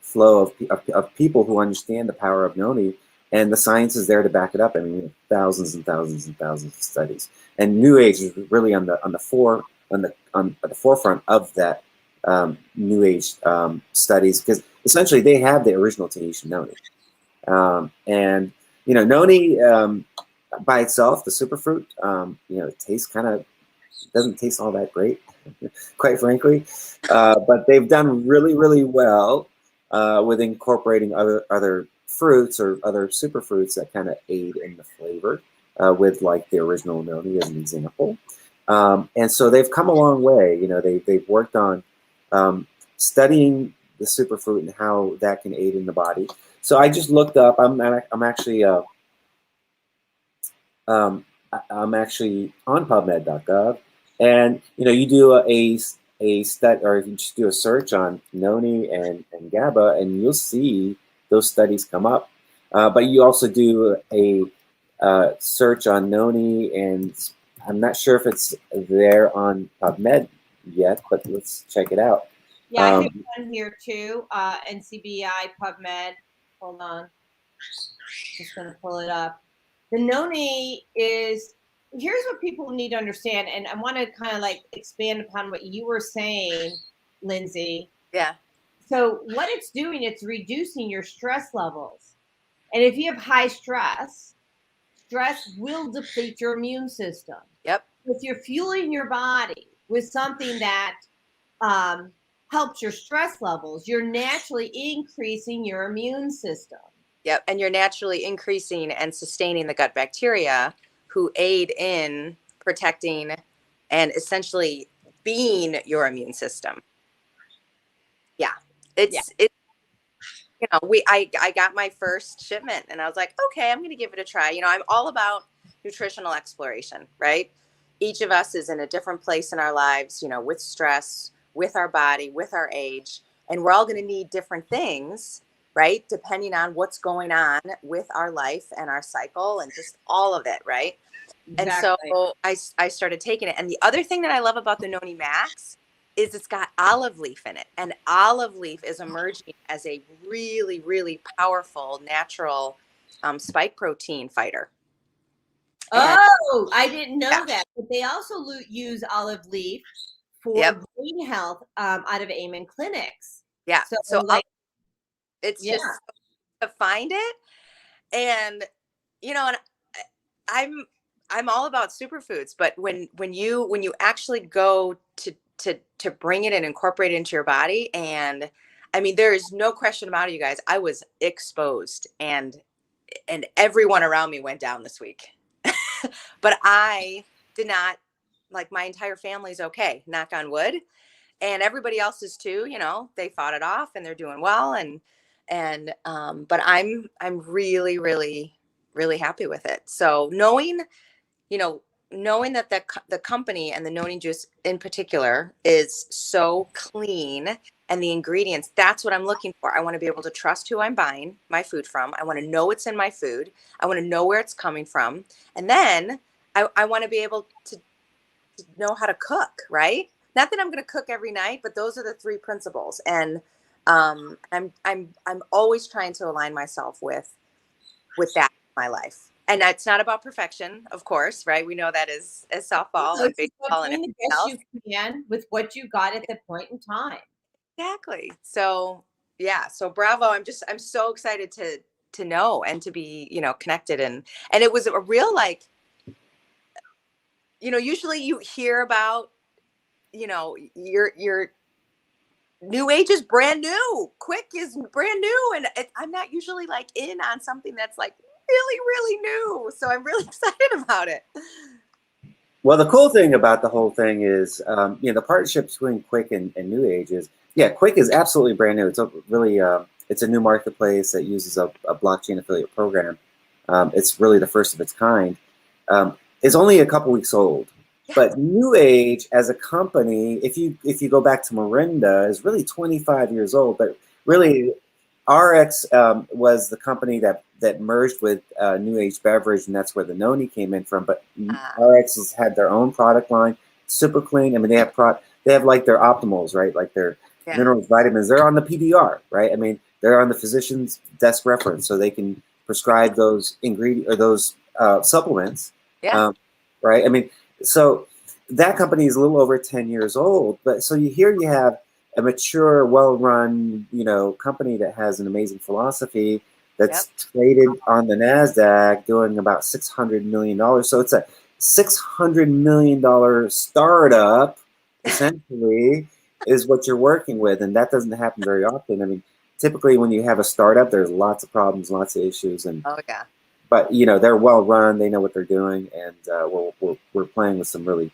flow of people who understand the power of noni, and the science is there to back it up. I mean, thousands and thousands and thousands of studies, and New Age is really on the forefront of that New Age studies, because essentially they have the original Tahitian noni, and noni by itself, the superfruit, it tastes doesn't taste all that great, quite frankly, but they've done really, really well with incorporating other fruits or other superfruits that kind of aid in the flavor, with like the original noni as an example. And so they've come a long way. They've worked on studying the superfruit and how that can aid in the body. So I just looked up. I'm actually on PubMed.gov, and you do a study, or if you just do a search on noni and GABA, and you'll see those studies come up. But you also do a search on noni, and I'm not sure if it's there on PubMed yet, but let's check it out. Yeah, I have one here too. NCBI PubMed. Hold on, just gonna pull it up. The noni is. Here's what people need to understand, and I want to kind of like expand upon what you were saying, Lindsay. Yeah. So what it's doing, it's reducing your stress levels. And if you have high stress will deplete your immune system. Yep. If you're fueling your body with something that helps your stress levels, you're naturally increasing your immune system. Yep. And you're naturally increasing and sustaining the gut bacteria who aid in protecting and essentially being your immune system. Yeah. It's you know, I got my first shipment and I was like, okay, I'm going to give it a try. You know, I'm all about nutritional exploration, right? Each of us is in a different place in our lives, you know, with stress, with our body, with our age, and we're all going to need different things, right? Depending on what's going on with our life and our cycle and just all of it, right? Exactly. And so I started taking it. And the other thing that I love about the Noni Max is it's got olive leaf in it. And olive leaf is emerging as a really, really powerful natural spike protein fighter. And, Oh, I didn't know yeah. that. But they also use olive leaf for Yep. brain health out of Amen clinics. Yeah. So like, it's yeah. just to find it. And, you know, and I'm all about superfoods, but when you actually go to bring it and incorporate it into your body, and I mean, there is no question about it, you guys. I was exposed, and everyone around me went down this week, but I did not. Like, my entire family's okay, knock on wood, and everybody else is too. You know, they fought it off and they're doing well, but I'm really, really, really happy with it. So knowing that the company and the Noni juice in particular is so clean, and the ingredients, that's what I'm looking for. I want to be able to trust who I'm buying my food from. I want to know what's in my food. I want to know where it's coming from. And then I want to be able to know how to cook, right? Not that I'm going to cook every night, but those are the three principles. And I'm always trying to align myself with that in my life. And it's not about perfection, of course, right? We know that as softball and baseball and doing everything the best else. you can with what you got at the point in time. Exactly. So yeah. So bravo. I'm so excited to know and to be, connected. And it was a real, like, usually you hear about, your new age is brand new, quick is brand new. And I'm not usually like in on something that's like really, really new. So I'm really excited about it. Well, the cool thing about the whole thing is, the partnership between Quick and New Age is, Quick is absolutely brand new. It's a really, it's a new marketplace that uses a blockchain affiliate program. It's really the first of its kind. It's only a couple weeks old, but New Age as a company, if you go back to Mirinda, is really 25 years old. But really, RX was the company that merged with New Age Beverage, and that's where the Noni came in from. But RX has had their own product line, super clean. I mean, they have like their optimals, right? Like their minerals, vitamins. They're on the PDR, right? I mean, they're on the physician's desk reference, so they can prescribe those ingredients or those supplements. Yeah. Right. I mean, so that company is a little over 10 years old, but so you have a mature, well-run, company that has an amazing philosophy that's traded on the NASDAQ, doing about $600 million. So it's a $600 million startup, essentially, is what you're working with. And that doesn't happen very often. I mean, typically when you have a startup, there's lots of problems, lots of issues. But, they're well-run. They know what they're doing. And we're playing with some really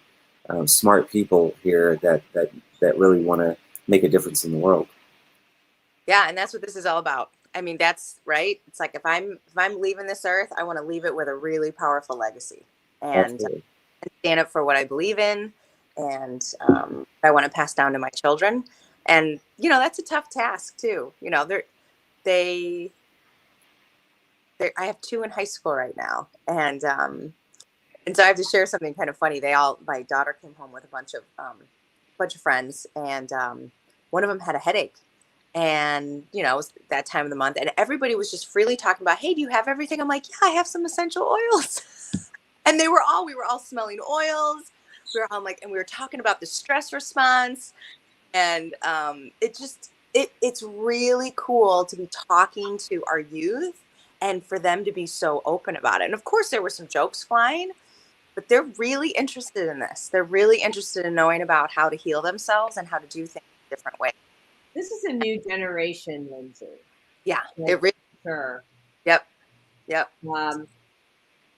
smart people here that really want to make a difference in the world. Yeah, and that's what this is all about. I mean, that's right. It's like if I'm leaving this earth, I want to leave it with a really powerful legacy, and stand up for what I believe in, and I want to pass down to my children. And that's a tough task too. I have 2 in high school right now, and so I have to share something kind of funny. My daughter came home with a bunch of friends, and one of them had a headache. And, it was that time of the month, and everybody was just freely talking about, hey, do you have everything? I'm like, yeah, I have some essential oils. And we were all smelling oils. We were all like, and we were talking about the stress response. And it's really cool to be talking to our youth and for them to be so open about it. And of course, there were some jokes flying, but they're really interested in this. They're really interested in knowing about how to heal themselves and how to do things a different way. This is a new generation, Lindsay. Yeah, it really. Sure. Yep.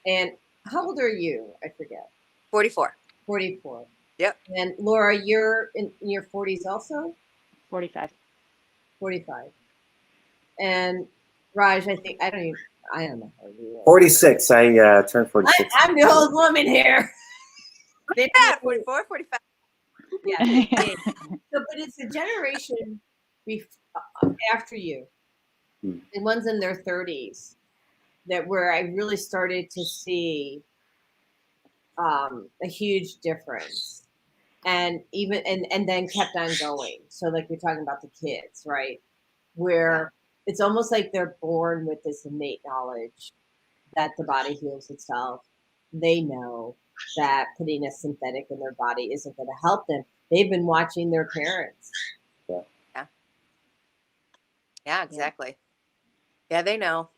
And how old are you? I forget. 44. 44. Yep. And Laura, you're in your 40s also? 45. 45. And Raj, I don't know how old you are. 46. I turned 46. I'm the old woman here. Yeah, 44, 45. Yeah. So, but it's a generation after you, the ones in their 30s, that where I really started to see a huge difference, and even and then kept on going. So, like we're talking about the kids, right? Where it's almost like they're born with this innate knowledge that the body heals itself. They know that putting a synthetic in their body isn't going to help them. They've been watching their parents. Yeah, exactly. Yeah, they know.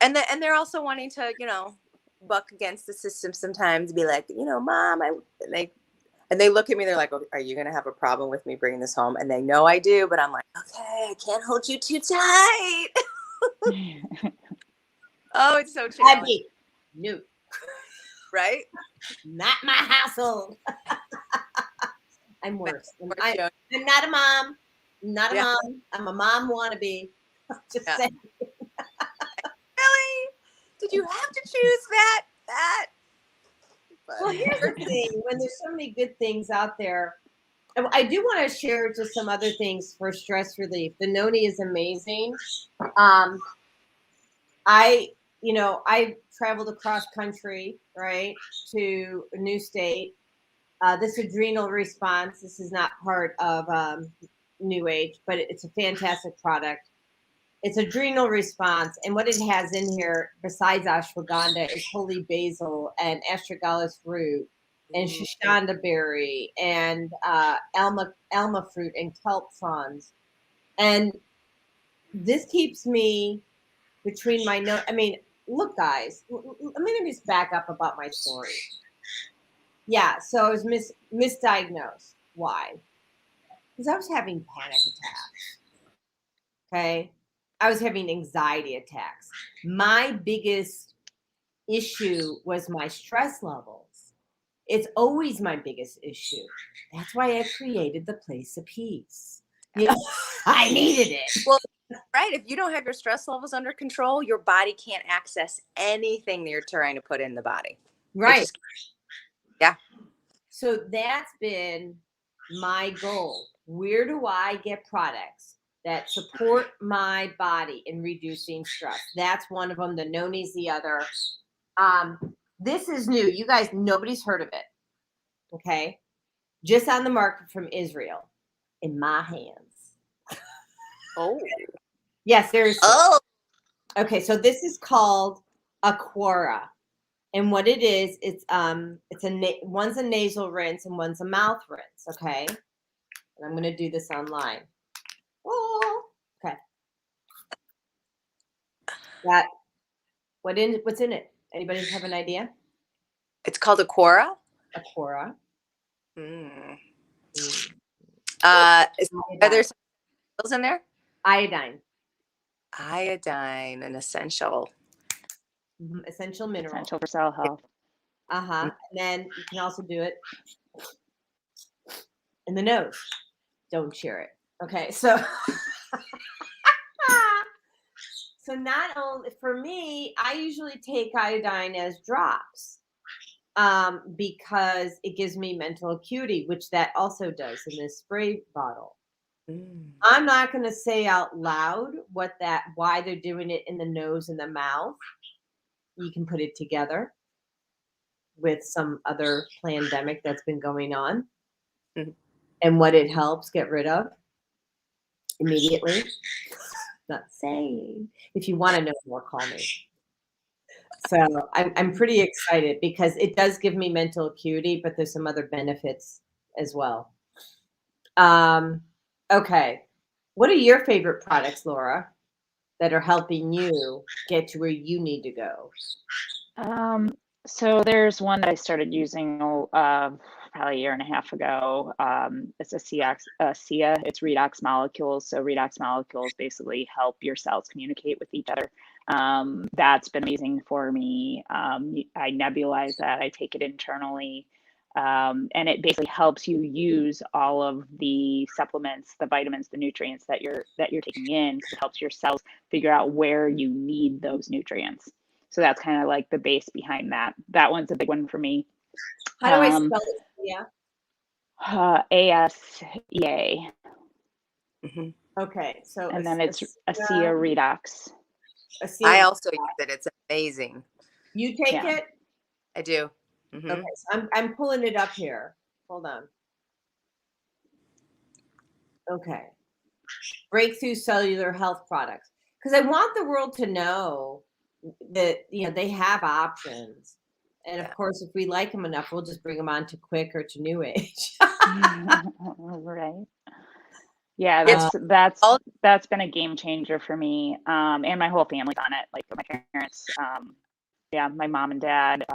And they're also wanting to, buck against the system sometimes, be like, Mom, and they look at me, they're like, are you going to have a problem with me bringing this home? And they know I do, but I'm like, okay, I can't hold you too tight. Oh, it's so challenging. No. Right? Not my household. I'm worse. I'm not a mom. Not a mom. I'm a mom wannabe. Just saying. Really? Did you have to choose that? Well, here's the thing. When there's so many good things out there, I do want to share just some other things for stress relief. The noni is amazing. I traveled across country, right, to a new state. This adrenal response, this is not part of New Age, but it's a fantastic product. It's adrenal response. And what it has in here, besides ashwagandha, is holy basil and astragalus root and shoshana berry and alma fruit and kelp fronds. And this keeps me between my nose. I mean, look, guys, let me just back up about my story. Yeah, so I was misdiagnosed. Why? Because I was having panic attacks. Okay? I was having anxiety attacks. My biggest issue was my stress levels. It's always my biggest issue. That's why I created the Place of Peace. I needed it. Well, right. If you don't have your stress levels under control, your body can't access anything that you're trying to put in the body. Right. Yeah. So that's been my goal. Where do I get products that support my body in reducing stress? That's one of them. The noni's the other. This is new. You guys, nobody's heard of it. Okay. Just on the market from Israel. In my hands. Oh. Yes, seriously. Oh. Okay, so this is called Aquara. And what it is, one's a nasal rinse and one's a mouth rinse, okay? And I'm going to do this online. Oh, okay. What's in it? Anybody have an idea? It's called Aquara. Aquara. Are there some pills in there? Iodine, an essential. Essential mineral. Essential for cell health. And then you can also do it in the nose. Don't share it. Okay, so so not only for me, I usually take iodine as drops because it gives me mental acuity, which that also does in this spray bottle. I'm not going to say out loud why they're doing it in the nose and the mouth. You can put it together with some other pandemic that's been going on and what it helps get rid of immediately. Not saying. If you want to know more, call me. So I'm pretty excited because it does give me mental acuity, but there's some other benefits as well. Okay. What are your favorite products, Laura, that are helping you get to where you need to go? So there's one that I started using probably a year and a half ago. It's a SIA. It's Redox Molecules. So Redox Molecules basically help your cells communicate with each other. That's been amazing for me. I nebulize that. I take it internally. And it basically helps you use all of the supplements, the vitamins, the nutrients that you're taking in, because it helps your cells figure out where you need those nutrients. So that's kind of like the base behind that. That one's a big one for me. How do I spell it? Yeah. ASEA. Mm-hmm. Okay, so and then it's Acheive Redox. I also use it. It's amazing. You take it? I do. Mm-hmm. Okay, so I'm pulling it up here. Hold on. Okay. Breakthrough cellular health products. Because I want the world to know that, you know, they have options. And of course, if we like them enough, we'll just bring them on to Quick or to New Age. Right. Yeah, that's been a game changer for me. And my whole family's on it, like my parents, my mom and dad,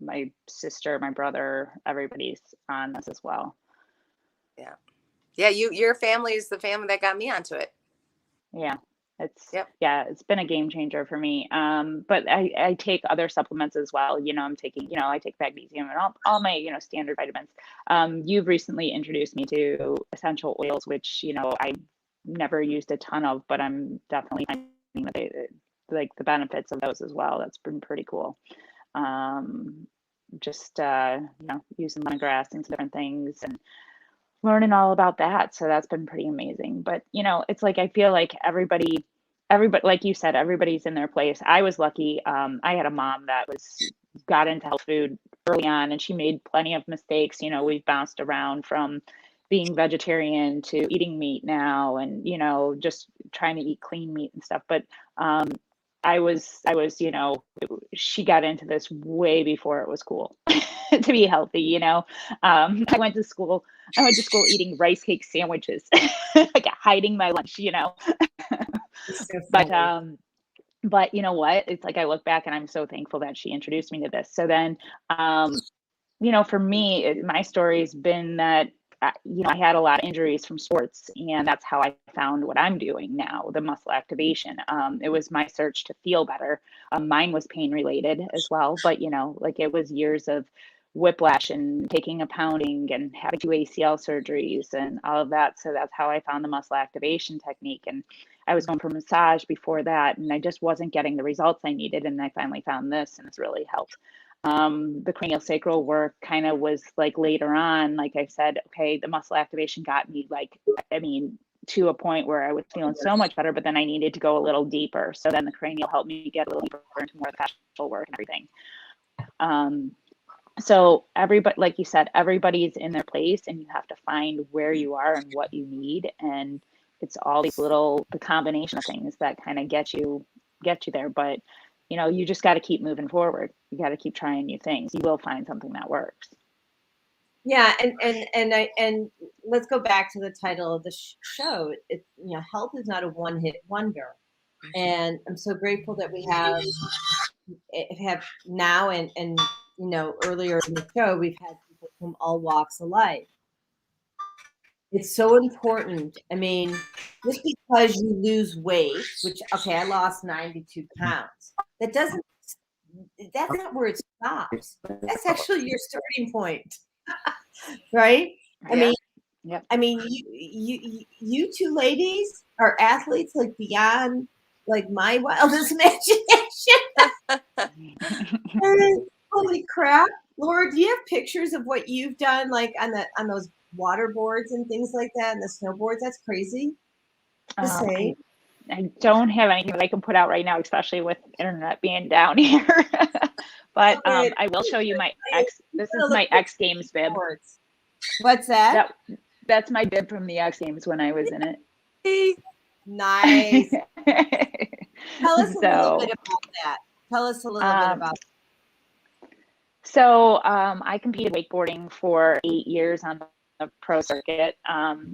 my sister, my brother, everybody's on this as well. Yeah. Yeah, your family is the family that got me onto it. Yeah. It's been a game changer for me. But I take other supplements as well. You know, I take magnesium and all my, standard vitamins. You've recently introduced me to essential oils, which, I never used a ton of, but I'm definitely finding that like the benefits of those as well. That's been pretty cool. Using lemongrass and some different things and learning all about that. So that's been pretty amazing. But, it's like, I feel like everybody, like you said, everybody's in their place. I was lucky. I had a mom that got into health food early on, and she made plenty of mistakes. We've bounced around from being vegetarian to eating meat now, and, just trying to eat clean meat and stuff. But, I was, she got into this way before it was cool to be healthy. I went to school eating rice cake sandwiches, like hiding my lunch, But you know what? It's like I look back and I'm so thankful that she introduced me to this. So then, for me, my story's been that, I had a lot of injuries from sports, and that's how I found what I'm doing now, the muscle activation. It was my search to feel better. Mine was pain related as well, but it was years of whiplash and taking a pounding and having 2 ACL surgeries and all of that. So that's how I found the muscle activation technique. And I was going for massage before that, and I just wasn't getting the results I needed. And I finally found this, and it's really helped. The cranial sacral work kind of was like later on, like I said, okay, the muscle activation got me to a point where I was feeling so much better, but then I needed to go a little deeper. So then the cranial helped me get a little deeper into more of the fascial work and everything. So everybody, like you said, everybody's in their place, and you have to find where you are and what you need. And it's all these the combination of things that kind of get you there. But, you just got to keep moving forward. You got to keep trying new things. You will find something that works. Yeah. And let's go back to the title of the show. It's, health is not a one-hit wonder. And I'm so grateful that we have now and earlier in the show, we've had people from all walks of life. It's so important. I mean, just because you lose weight, which, okay, I lost 92 pounds. That's not where it stops. That's actually your starting point. Right? Yeah. I mean, you two ladies are athletes like beyond like my wildest imagination. Holy crap. Laura, do you have pictures of what you've done like on those water boards and things like that and the snowboards? That's crazy to say. I don't have anything that I can put out right now, especially with internet being down here. But I will show you this is my X Games bib. What's that? That's my bib from the X Games when I was in it. Nice. Tell us a little bit about that. Tell us a little bit about that. So I competed wakeboarding for 8 years on the pro circuit.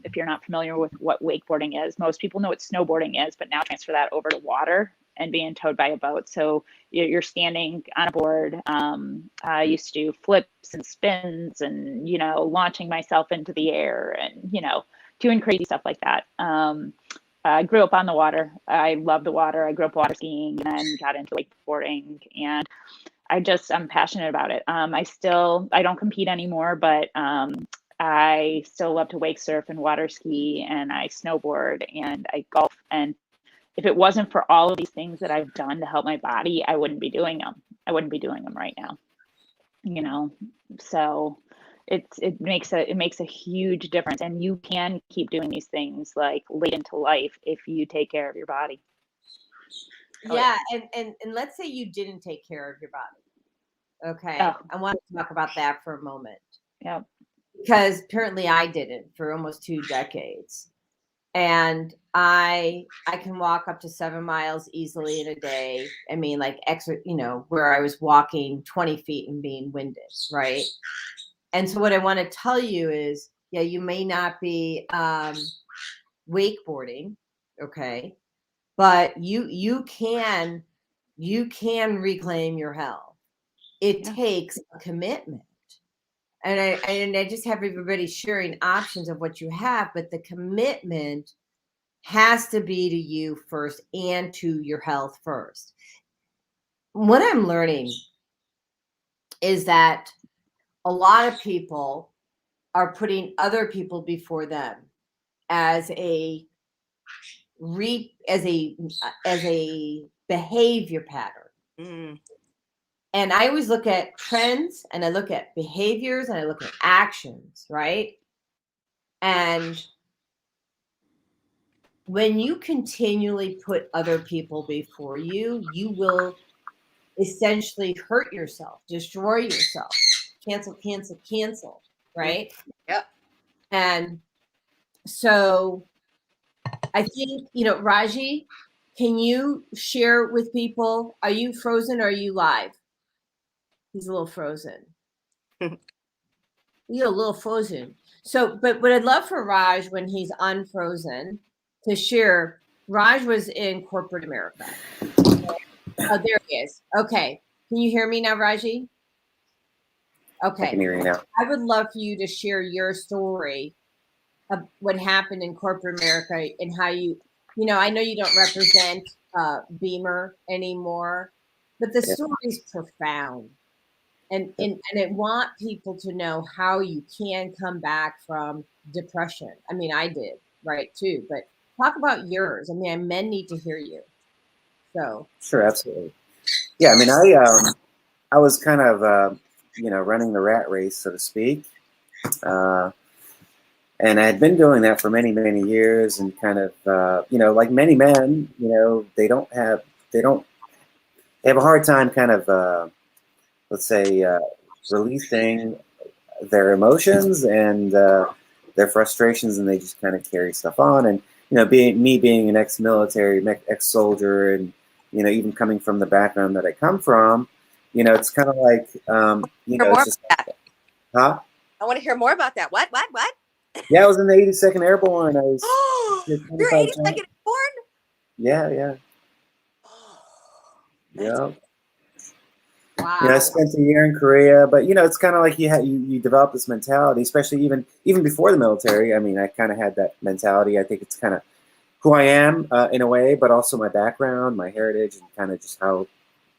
If you're not familiar with what wakeboarding is, most people know what snowboarding is, but now transfer that over to water and being towed by a boat. So you're standing on a board. I used to do flips and spins and, launching myself into the air and, doing crazy stuff like that. I grew up on the water. I love the water. I grew up water skiing and then got into wakeboarding. And I'm passionate about it. I don't compete anymore, but I still love to wake surf and water ski, and I snowboard and I golf. And if it wasn't for all of these things that I've done to help my body, I wouldn't be doing them. I wouldn't be doing them right now, you know? So it makes a huge difference, and you can keep doing these things like late into life if you take care of your body. Yeah, and let's say you didn't take care of your body. Okay. Oh. I want to talk about that for a moment. Yeah. Because apparently I didn't for almost 2 decades. And I can walk up to 7 miles easily in a day. I mean, like where I was walking 20 feet and being winded, right? And so what I want to tell you is, yeah, you may not be wakeboarding, okay, but you can reclaim your health. It takes a commitment. And I just have everybody sharing options of what you have, but the commitment has to be to you first and to your health first. What I'm learning is that a lot of people are putting other people before them as a behavior pattern. Mm. And I always look at trends, and I look at behaviors, and I look at actions, right? And when you continually put other people before you, you will essentially hurt yourself, destroy yourself, cancel, right? Yep. And so I think, Raji, can you share with people, are you frozen or are you live? He's a little frozen. You're a little frozen. So, but what I'd love for Raj when he's unfrozen to share, Raj was in corporate America. Oh, there he is. Okay. Can you hear me now, Raji? Okay. I can hear you now. I would love for you to share your story of what happened in corporate America and how I know you don't represent Beamer anymore, but the story is profound. And I want people to know how you can come back from depression. I mean, I did, right, too. But talk about yours. I mean, men need to hear you. So sure, absolutely. Yeah, I mean, I was kind of running the rat race, so to speak, and I had been doing that for many, many years, and kind of like many men, they have a hard time kind of let's say releasing their emotions and their frustrations, and they just kind of carry stuff on. And being an ex-military, ex-soldier, and even coming from the background that I come from, it's kind of like it's just, huh? I want to hear more about that. What? Yeah, I was in the 82nd Airborne. I was. You're 82nd Airborne? Yeah. Yeah. Wow. I spent a year in Korea, but it's kind of like you develop this mentality, especially even before the military. I mean, I kind of had that mentality. I think it's kind of who I am in a way, but also my background, my heritage, and kind of just how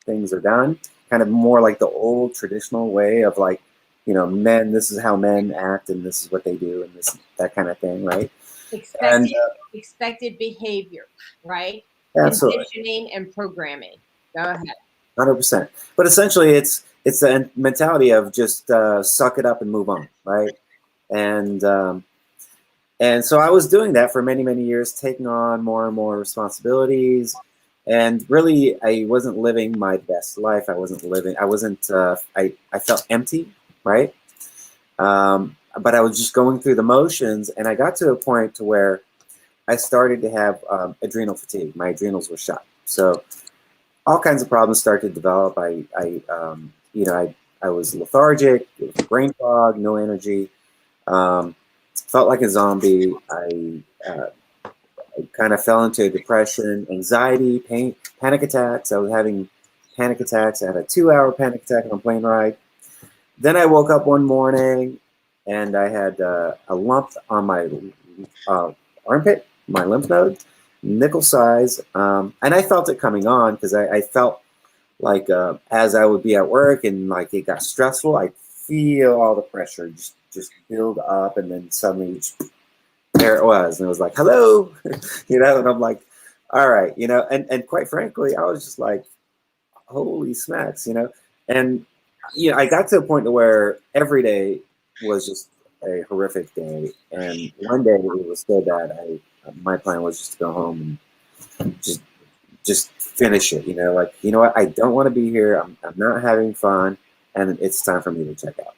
things are done. Kind of more like the old traditional way of like, men. This is how men act, and this is what they do, and that kind of thing, right? Expected behavior, right? Absolutely. Conditioning and programming. Go ahead. 100%. But essentially, it's the mentality of just suck it up and move on, right? And so I was doing that for many, many years, taking on more and more responsibilities, and really, I wasn't living my best life. I felt empty, right? But I was just going through the motions, and I got to a point to where I started to have adrenal fatigue. My adrenals were shot. So all kinds of problems started to develop. I was lethargic, brain fog, no energy, felt like a zombie. I kind of fell into depression, anxiety, panic attacks. I was having panic attacks. I had a 2-hour panic attack on a plane ride. Then I woke up one morning and I had a lump on my armpit, my lymph node, nickel size. And I felt it coming on because I felt as I would be at work and like it got stressful, I'd feel all the pressure just build up, and then suddenly there it was, and it was like, hello, you know, and I'm like, all right, you know, and quite frankly, I was just like, holy smacks, you know, and you know, I got to a point where every day was just a horrific day, and one day it was so bad, my plan was just to go home and just finish it, you know, like, you know what, I don't want to be here, I'm not having fun, and it's time for me to check out.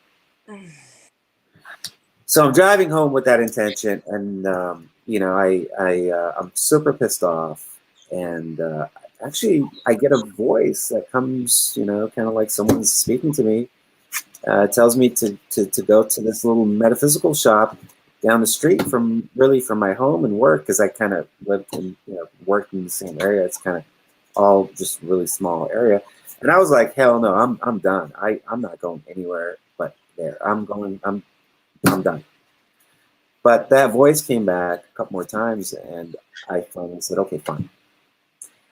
So I'm driving home with that intention, and you know, I'm super pissed off, and actually I get a voice that comes, you know, kind of like someone's speaking to me, tells me to go to this little metaphysical shop down the street from my home and work, because I kind of lived and, you know, worked in the same area. It's kind of all just really small area, and I was like, hell no, I'm done. I'm not going anywhere but there. I'm done. But that voice came back a couple more times, and I finally said, okay, fine.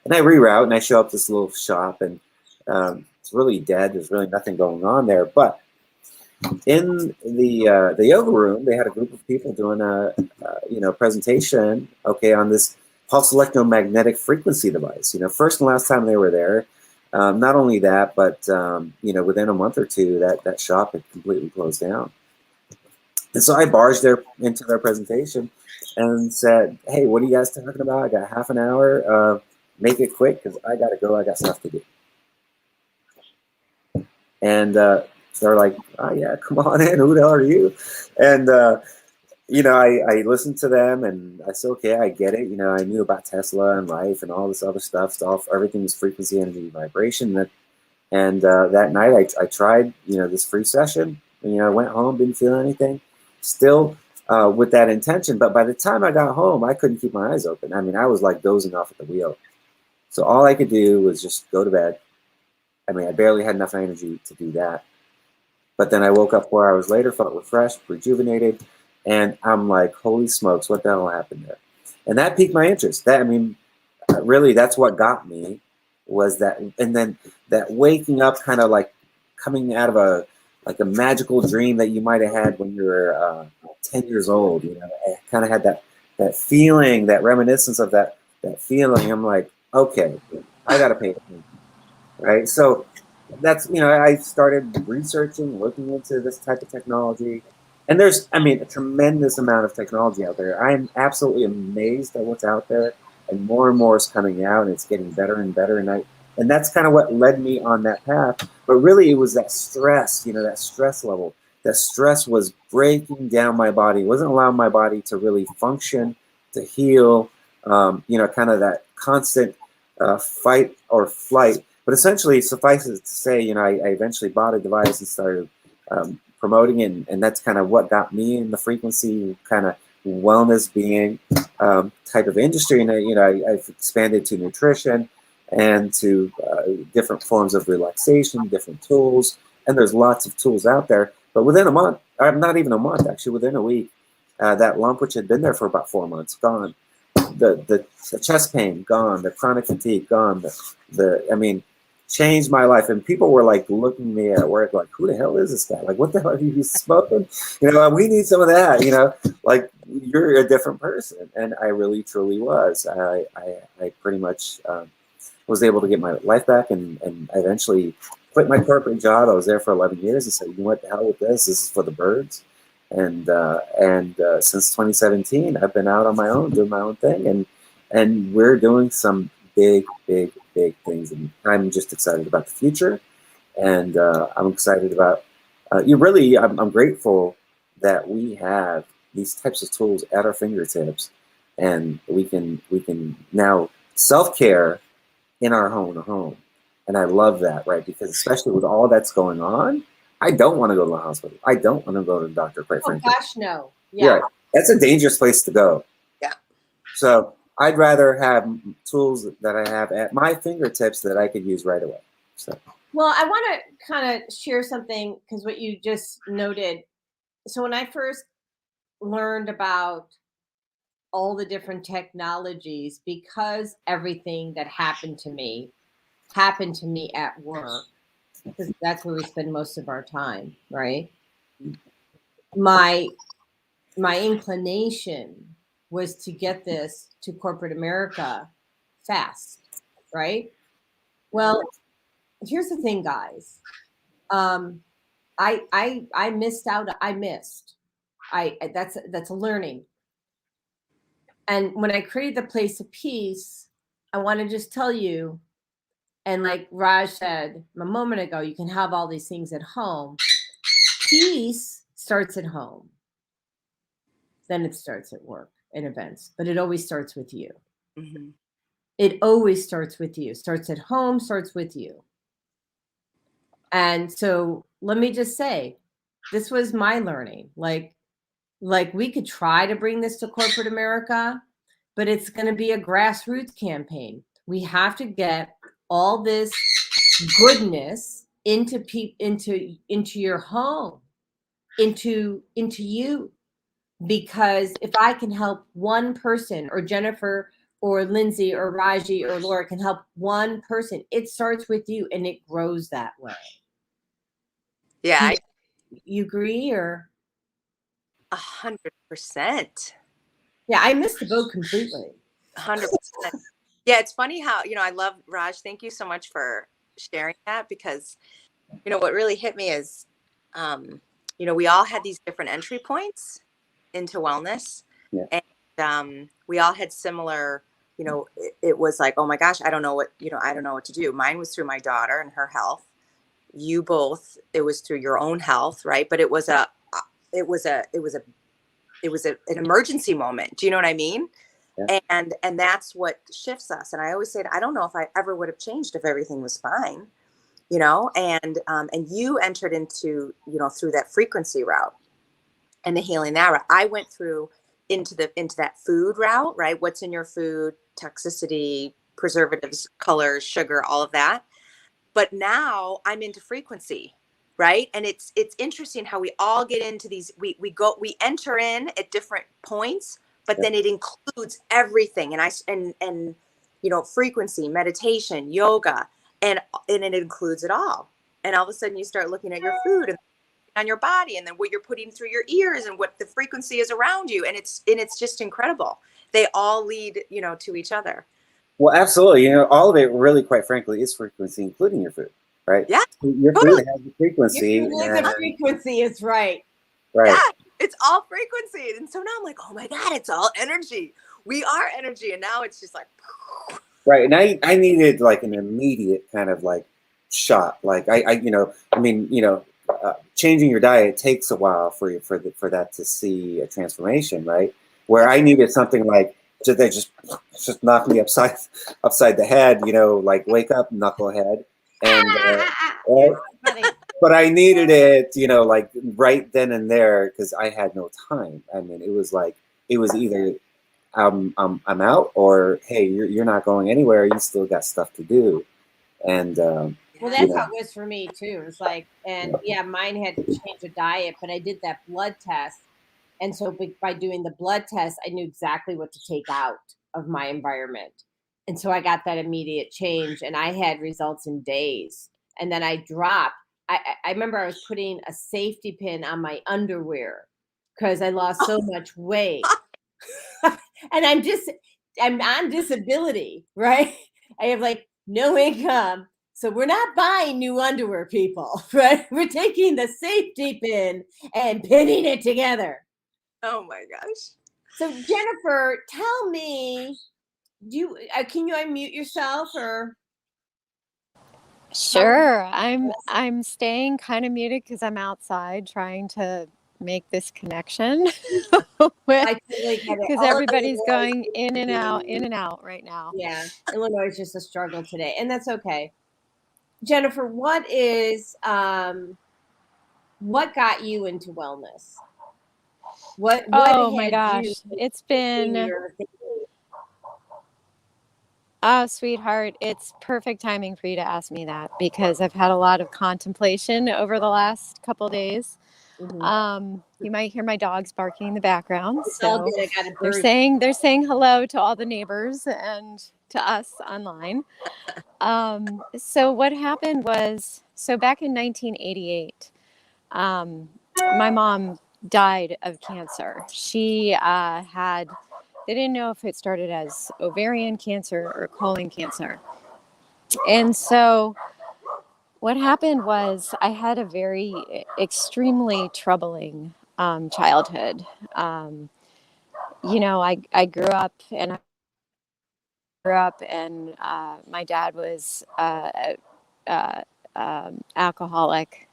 And I reroute, and I show up this little shop, and it's really dead. There's really nothing going on there. But in the yoga room, they had a group of people doing a you know, presentation, okay, on this pulse electromagnetic frequency device. You know, first and last time they were there. Not only that, but you know, within a month or two, that shop had completely closed down. And so I barged into their presentation and said, hey, what are you guys talking about? I got half an hour. Make it quick, because I got to go. I got stuff to do. And they're like, oh, yeah, come on in. Who the hell are you? And, you know, I listened to them, and I said, okay, I get it. You know, I knew about Tesla and life and all this other stuff. Everything was frequency, energy, vibration. And that night I tried, you know, this free session. And, you know, I went home, didn't feel anything. Still with that intention, but by the time I got home, I couldn't keep my eyes open. I mean, I was like dozing off at the wheel. So all I could do was just go to bed. I mean, I barely had enough energy to do that. But then I woke up 4 hours later, felt refreshed, rejuvenated, and I'm like, holy smokes, what the hell happened there? And that piqued my interest. That, I mean, really, that's what got me, was that, and then that waking up, kind of like coming out of a magical dream that you might have had when you were 10 years old. You know, I kind of had that feeling, that reminiscence of that feeling. I'm like, okay, I got to pay attention, right? So that's, you know, I started researching, looking into this type of technology. And there's, I mean, a tremendous amount of technology out there. I'm absolutely amazed at what's out there, and more is coming out, and it's getting better and better. And that's kind of what led me on that path. But really, it was that stress, you know, that stress level. That stress was breaking down my body. It wasn't allowing my body to really function, to heal, you know, kind of that constant fight or flight. But essentially, suffice it to say, you know, I eventually bought a device and started promoting it. And that's kind of what got me in the frequency kind of wellness being type of industry. And, you know, I've expanded to nutrition and to different forms of relaxation, different tools. And there's lots of tools out there. But within a month, or not even a month, actually, within a week, that lump, which had been there for about 4 months, gone. The chest pain, gone. The chronic fatigue, gone. I mean, changed my life. And people were like looking at me at work like, who the hell is this guy? Like, what the hell are you smoking? You know, we need some of that, you know, like, you're a different person. And I really, truly was. I pretty much was able to get my life back, and I eventually quit my corporate job. I was there for 11 years and said, you know what, the hell with this? This is for the birds. And since 2017, I've been out on my own, doing my own thing. And we're doing some big things. And I'm just excited about the future. And I'm excited about, I'm grateful that we have these types of tools at our fingertips. And we can now self-care in our home. And I love that, right? Because especially with all that's going on, I don't want to go to the hospital. I don't want to go to the doctor, quite frankly. Oh, gosh, no. Yeah. That's a dangerous place to go. Yeah. So I'd rather have tools that I have at my fingertips that I could use right away. So. Well, I want to kind of share something, because what you just noted. So when I first learned about all the different technologies, because everything that happened to me happened to me at work, because that's where we spend most of our time, right? My inclination was to get this to corporate America fast, right? Well, here's the thing, guys. I missed out. That's a learning. And when I created the place of peace, I want to just tell you, and like Raj said a moment ago, you can have all these things at home. Peace starts at home. Then it starts at work and events, but it always starts with you. Mm-hmm. It always starts with you. Starts at home, starts with you. And so let me just say, this was my learning. Like we could try to bring this to corporate America, but it's going to be a grassroots campaign. We have to get all this goodness into your home, into you. Because if I can help one person, or Jennifer or Lindsay or Raji or Laura can help one person, it starts with you and it grows that way. Yeah. You agree, or? 100%. Yeah, I missed the boat completely. 100%. Yeah, it's funny how, I love, Raj, thank you so much for sharing that, because, what really hit me is, we all had these different entry points into wellness. Yeah. And we all had similar, it was like, oh my gosh, I don't know what to do. Mine was through my daughter and her health. You both, it was through your own health, right? But it was an emergency moment. Do you know what I mean? Yeah. And that's what shifts us. And I always say, I don't know if I ever would have changed if everything was fine, and you entered into, through that frequency route and the healing that route. I went through into that food route, right? What's in your food, toxicity, preservatives, colors, sugar, all of that. But now I'm into frequency, right? And it's interesting how we all get into these, we enter in at different points, but then it includes everything. And frequency, meditation, yoga, and it includes it all. And all of a sudden you start looking at your food and on your body, and then what you're putting through your ears and what the frequency is around you. And it's just incredible. They all lead, to each other. Well, absolutely. All of it really, quite frankly, is frequency, including your food, right? Yeah. Your food has a frequency. Your food is a frequency, is right. Right. Yeah, it's all frequency. And so now I'm like, oh my God, it's all energy. We are energy. And now it's just like. Right. And I needed like an immediate kind of like shot. Like changing your diet takes a while for that to see a transformation, right? Where I needed something like they just knock me upside the head, like wake up, knucklehead, and but I needed it, like right then and there, because I had no time. I mean, it was either I'm out, or hey, you're not going anywhere. You still got stuff to do, and. Well, that's how it was for me too. It's like, and yeah, mine had to change the diet, but I did that blood test. And so by doing the blood test, I knew exactly what to take out of my environment. And so I got that immediate change, and I had results in days. And then I dropped. I remember I was putting a safety pin on my underwear because I lost so much weight. And I'm on disability, right? I have like no income. So we're not buying new underwear, people, right? We're taking the safety pin and pinning it together. Oh my gosh. So Jennifer, tell me, can you unmute yourself, or? Sure. I'm staying kind of muted because I'm outside trying to make this connection because everybody's going in and out right now. Yeah, Illinois is just a struggle today, and that's okay. Jennifer, what got you into wellness? What oh my gosh, it's been sweetheart, it's perfect timing for you to ask me that, because I've had a lot of contemplation over the last couple of days Mm-hmm. You might hear my dogs barking in the background. It's all So good. I got a they're bird. saying hello to all the neighbors and to us online. So what happened was, so back in 1988, my mom died of cancer. She they didn't know if it started as ovarian cancer or colon cancer. And so what happened was I had a very extremely troubling childhood. I grew up and my dad was alcoholic.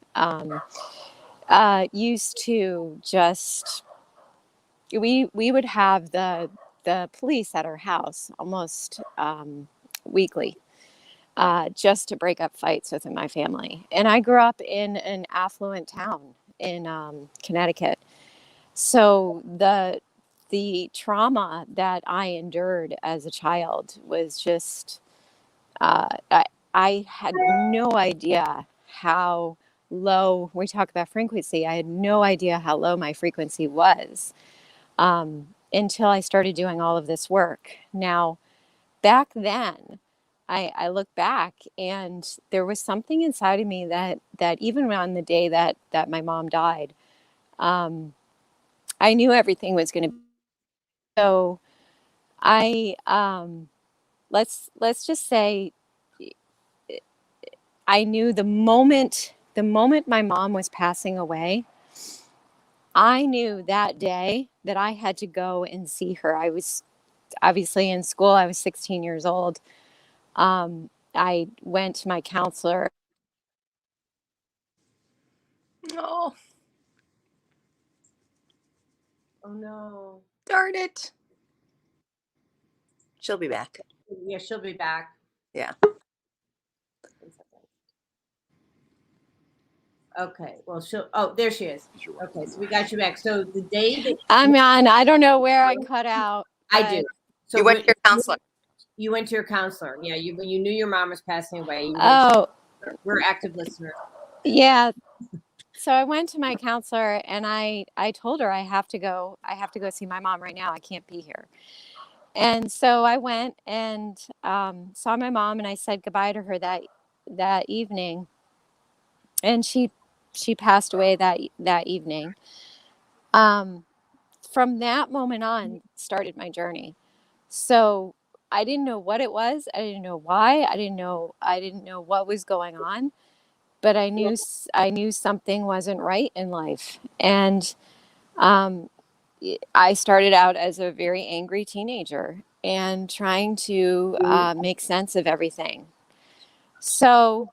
Used to just we would have the police at our house almost weekly, just to break up fights within my family. And I grew up in an affluent town in Connecticut, so the trauma that I endured as a child was just I had no idea how low, we talk about frequency, I had no idea how low my frequency was until I started doing all of this work. Now, back then, I look back and there was something inside of me that even on the day that my mom died, I knew everything was going to be. So I, let's just say, I knew the moment my mom was passing away, I knew that day that I had to go and see her. I was obviously in school. I was 16 years old. I went to my counselor. Oh, Oh no. darn it. She'll be back. Yeah, she'll be back. Yeah. Okay. Well, there she is. Okay, so we got you back. So the day that I'm on, I don't know where I cut out. I do. So You went to your counselor. You went to your counselor. Yeah, when you knew your mom was passing away. We're active listeners. Yeah. So I went to my counselor and I told her I have to go see my mom right now. I can't be here. And so I went and saw my mom, and I said goodbye to her that evening. And she passed away that evening. From that moment on started my journey. So I didn't know what it was. I didn't know why. I didn't know what was going on, but I knew something wasn't right in life. And I started out as a very angry teenager and trying to make sense of everything. So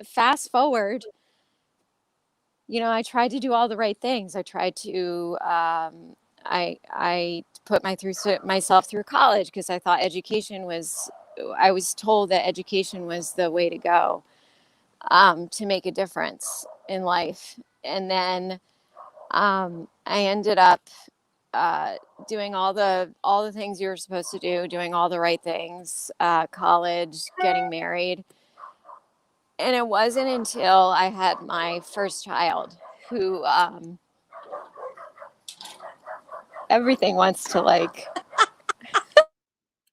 fast forward, I tried to do all the right things. I tried to, I put myself through college because I thought I was told that education was the way to go to make a difference in life. And then I ended up doing all the things you were supposed to do, doing all the right things, college, getting married. And it wasn't until I had my first child who everything wants to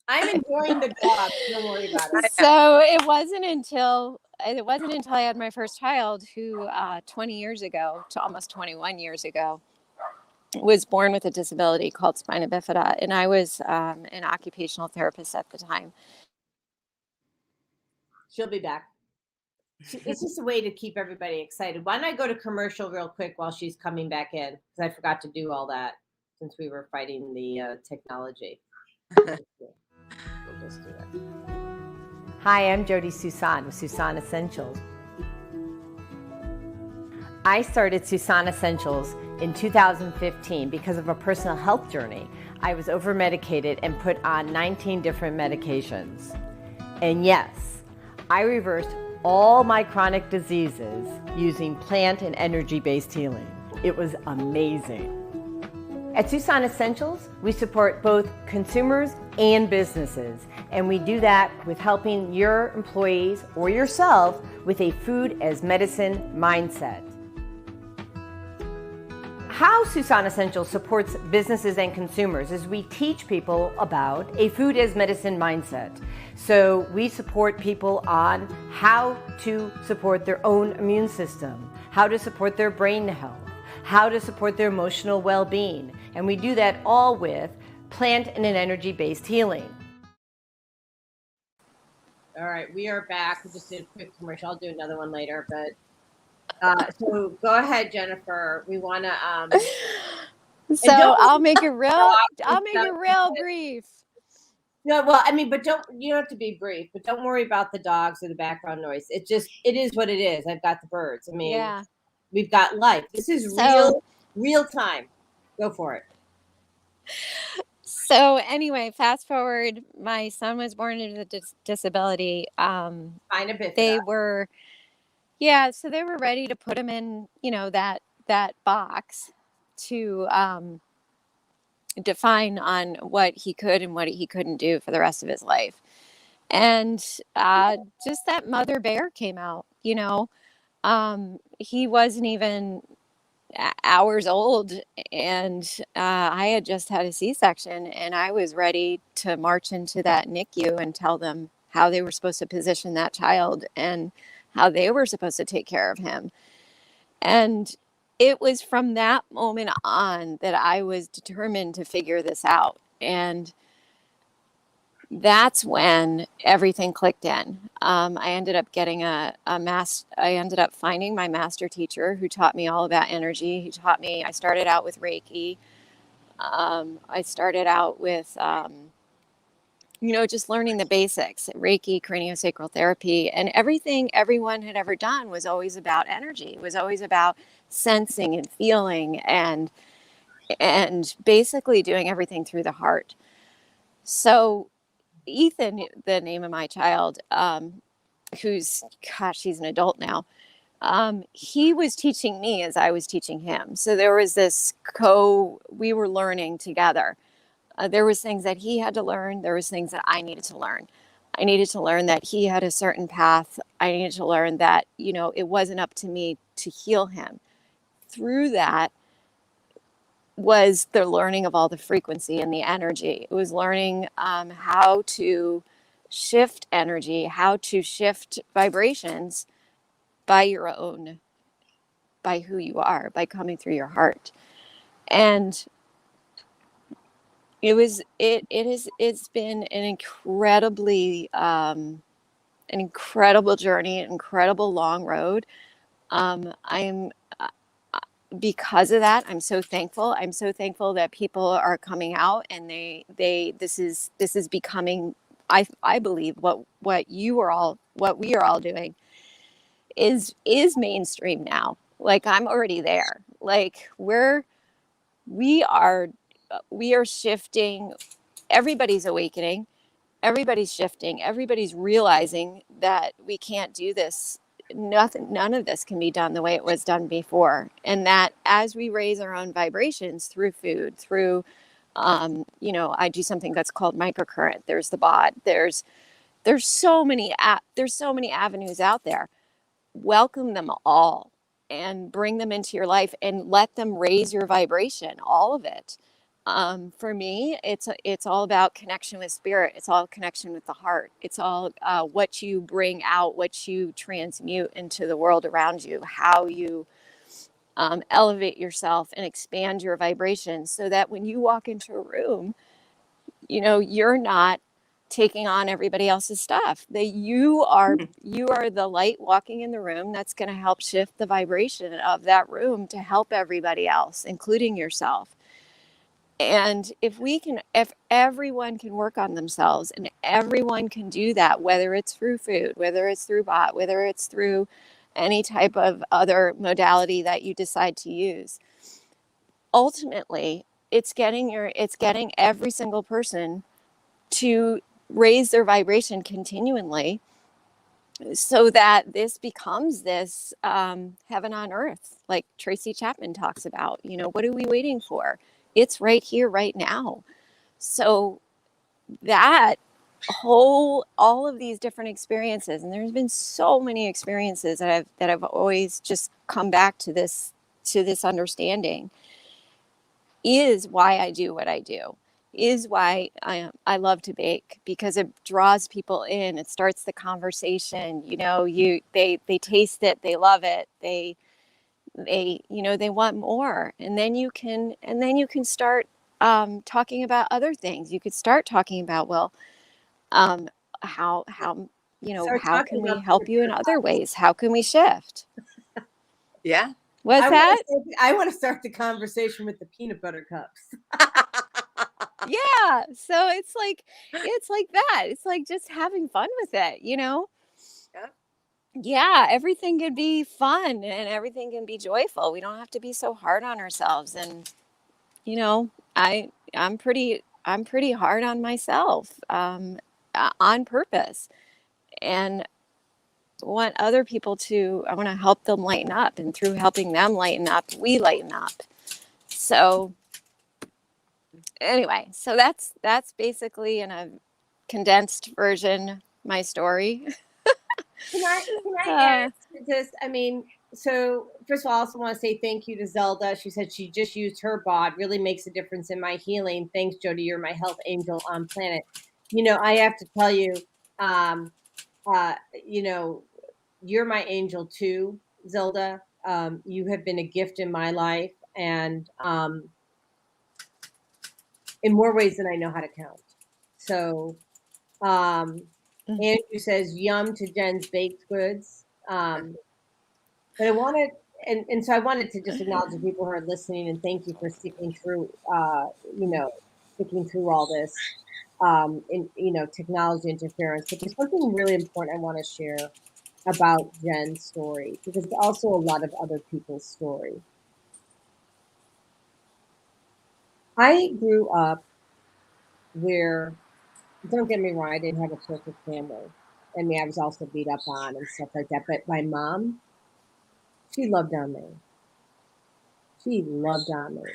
I'm enjoying the dog. Don't worry about it. So it wasn't until I had my first child who 20 years ago, to almost 21 years ago, was born with a disability called spina bifida. And I was an occupational therapist at the time. She'll be back. It's just a way to keep everybody excited. Why don't I go to commercial real quick while she's coming back in? Because I forgot to do all that since we were fighting the technology. We'll just do it. Hi, I'm Jody Susan with Susan Essentials. I started Susan Essentials in 2015 because of a personal health journey. I was over-medicated and put on 19 different medications. And yes, I reversed all my chronic diseases using plant and energy-based healing. It was amazing. At Susan Essentials, we support both consumers and businesses, And we do that with helping your employees or yourself with a food as medicine mindset. How Susan Essentials supports businesses and consumers is we teach people about a food as medicine mindset. So we support people on how to support their own immune system, how to support their brain health, how to support their emotional well-being. And we do that all with plant and an energy-based healing. All right, we are back. We just did a quick commercial. I'll do another one later, but so go ahead, Jennifer. We want to. So I'll make it real. I'll make it real brief. No, well, I mean, but you don't have to be brief. But don't worry about the dogs or the background noise. It is what it is. I've got the birds. I mean, Yeah. We've got life. This is real time. Go for it. So anyway, fast forward. My son was born with a disability. Find a bit. They were. Yeah, so they were ready to put him in, that box to define on what he could and what he couldn't do for the rest of his life. And just that mother bear came out, he wasn't even hours old, and I had just had a C-section, and I was ready to march into that NICU and tell them how they were supposed to position that child and how they were supposed to take care of him. And it was from that moment on that I was determined to figure this out. And that's when everything clicked in. I ended up getting I ended up finding my master teacher who taught me all about energy. I started out with Reiki. I started out with, just learning the basics, Reiki, craniosacral therapy, and everything everyone had ever done was always about energy. It was always about sensing and feeling and basically doing everything through the heart. So Ethan, the name of my child, he's an adult now. He was teaching me as I was teaching him. So there was we were learning together. There was things that he had to learn. There was things that I needed to learn. I needed to learn that he had a certain path. I needed to learn that, it wasn't up to me to heal him. Through that was the learning of all the frequency and the energy. It was learning how to shift energy, how to shift vibrations by who you are, by coming through your heart. And it's been an incredible journey, an incredible long road. Because of that, I'm so thankful. I'm so thankful that people are coming out, and this is becoming, I believe what we are all doing is mainstream now. Like, I'm already there. Like, we are shifting. Everybody's awakening. Everybody's shifting. Everybody's realizing that we can't do this. None of this can be done the way it was done before. And that as we raise our own vibrations through food, through, I do something that's called microcurrent. There's the bod. There's so many avenues out there. Welcome them all and bring them into your life and let them raise your vibration, all of it. For me, it's all about connection with spirit. It's all connection with the heart. It's all what you bring out, what you transmute into the world around you, how you elevate yourself and expand your vibration so that when you walk into a room, you're not taking on everybody else's stuff. That you are the light walking in the room that's going to help shift the vibration of that room to help everybody else, including yourself. And if everyone can work on themselves, and everyone can do that, whether it's through food, whether it's through bot, whether it's through any type of other modality that you decide to use, ultimately it's getting every single person to raise their vibration continually so that this becomes this heaven on earth, like Tracy Chapman talks about. What are we waiting for? It's right here, right now. So that all of these different experiences, and there's been so many experiences that I've always just come back to this understanding, is why I do what I do, is why I love to bake, because it draws people in. It starts the conversation. They taste it, they love it, they they want more, and then you can start talking about other things. You could start talking about, well, how Start how talking can we about help you in other ways? How can we shift? Yeah. What's that? I want to start the conversation with the peanut butter cups. Yeah. So it's like that. It's like just having fun with it, Yeah. Yeah, everything can be fun and everything can be joyful. We don't have to be so hard on ourselves. And I'm pretty hard on myself, on purpose, and I want to help them lighten up, and through helping them lighten up, we lighten up. So anyway, so that's basically, in a condensed version, my story. Can I add to this? I mean, so first of all, I also want to say thank you to Zelda. She said she just used her bod. Really makes a difference in my healing. Thanks, Jody. You're my health angel on planet. I have to tell you, you're my angel too, Zelda. You have been a gift in my life, and in more ways than I know how to count. So, Andrew says yum to Jen's baked goods. But I wanted, and so I wanted to just acknowledge the people who are listening, and thank you for sticking through, sticking through all this, technology interference. But there's something really important I want to share about Jen's story, because it's also a lot of other people's story. I grew up where, don't get me wrong, I didn't have a perfect family. I mean, I was also beat up on and stuff like that. But my mom, she loved on me. She loved on me.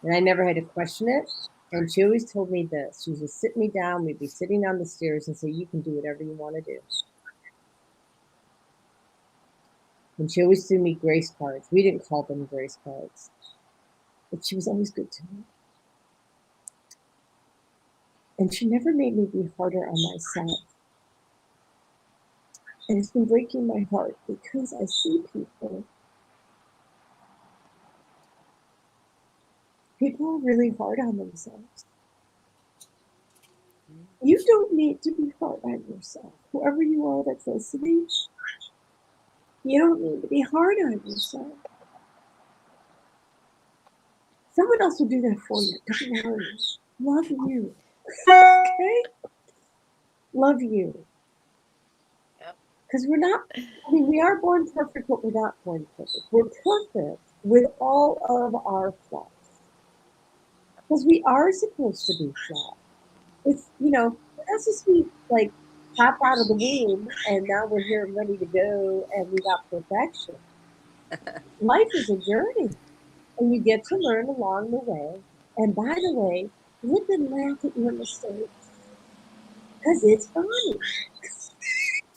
And I never had to question it. And she always told me this. She would just sit me down. We'd be sitting on the stairs and say, you can do whatever you want to do. And she always threw me grace cards. We didn't call them grace cards. But she was always good to me. And she never made me be harder on myself. And it's been breaking my heart because I see people are really hard on themselves. You don't need to be hard on yourself. Whoever you are that's listening, you don't need to be hard on yourself. Someone else will do that for you. Don't worry. Love you. Okay? Love you. Because we are born perfect, but we're not born perfect. We're perfect with all of our flaws. Because we are supposed to be flawed. It's, that's just we pop out of the womb and now we're here and ready to go and we got perfection. Life is a journey and you get to learn along the way. And by the way, live and laugh at your mistakes because it's funny.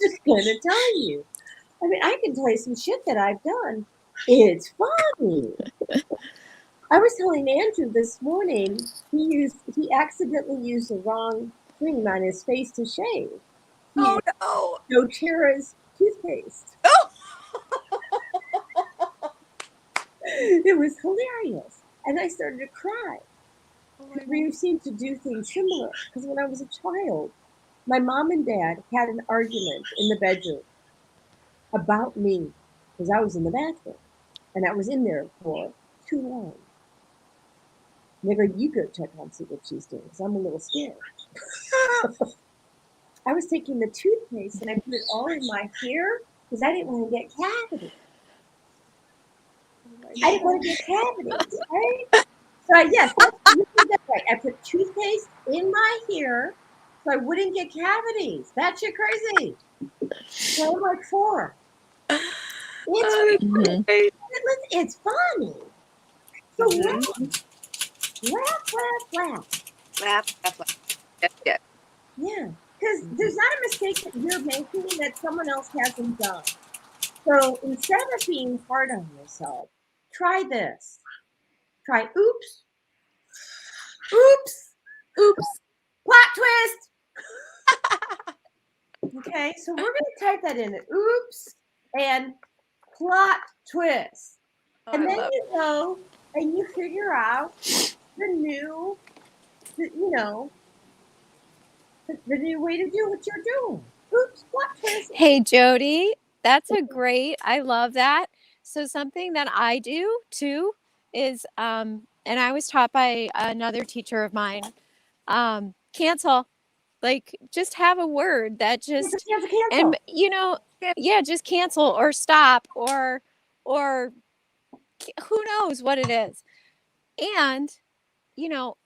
Just gonna tell you. I mean, I can tell you some shit that I've done. It's funny. I was telling Andrew this morning, he accidentally used the wrong cream on his face to shave. Oh no! doTERRA's toothpaste. Oh! It was hilarious. And I started to cry. We seemed to do things similar. Because when I was a child, my mom and dad had an argument in the bedroom about me. Because I was in the bathroom. And I was in there for too long. And they go, you go check on see what she's doing. Because I'm a little scared. I was taking the toothpaste and I put it all in my hair because I didn't want to get cavities. I didn't want to get cavities, right? So yes, you did that right. I put toothpaste in my hair so I wouldn't get cavities. That shit crazy. So I'm like 4. It's funny. It's funny. So laugh. Laugh. Yeah. Yeah, because there's not a mistake that you're making that someone else hasn't done. So instead of being hard on yourself, try this. Try oops, oops, oops, plot twist. Okay, so we're going to type that in. Oops and plot twist. And then you go and you figure out the new, the new way to do what you're doing. Oops, plot twist. Hey, Jody, that's a great, I love that. So something that I do too is, and I was taught by another teacher of mine, cancel. Like, just have a word that just, Cancel. and yeah, just cancel or stop or who knows what it is. And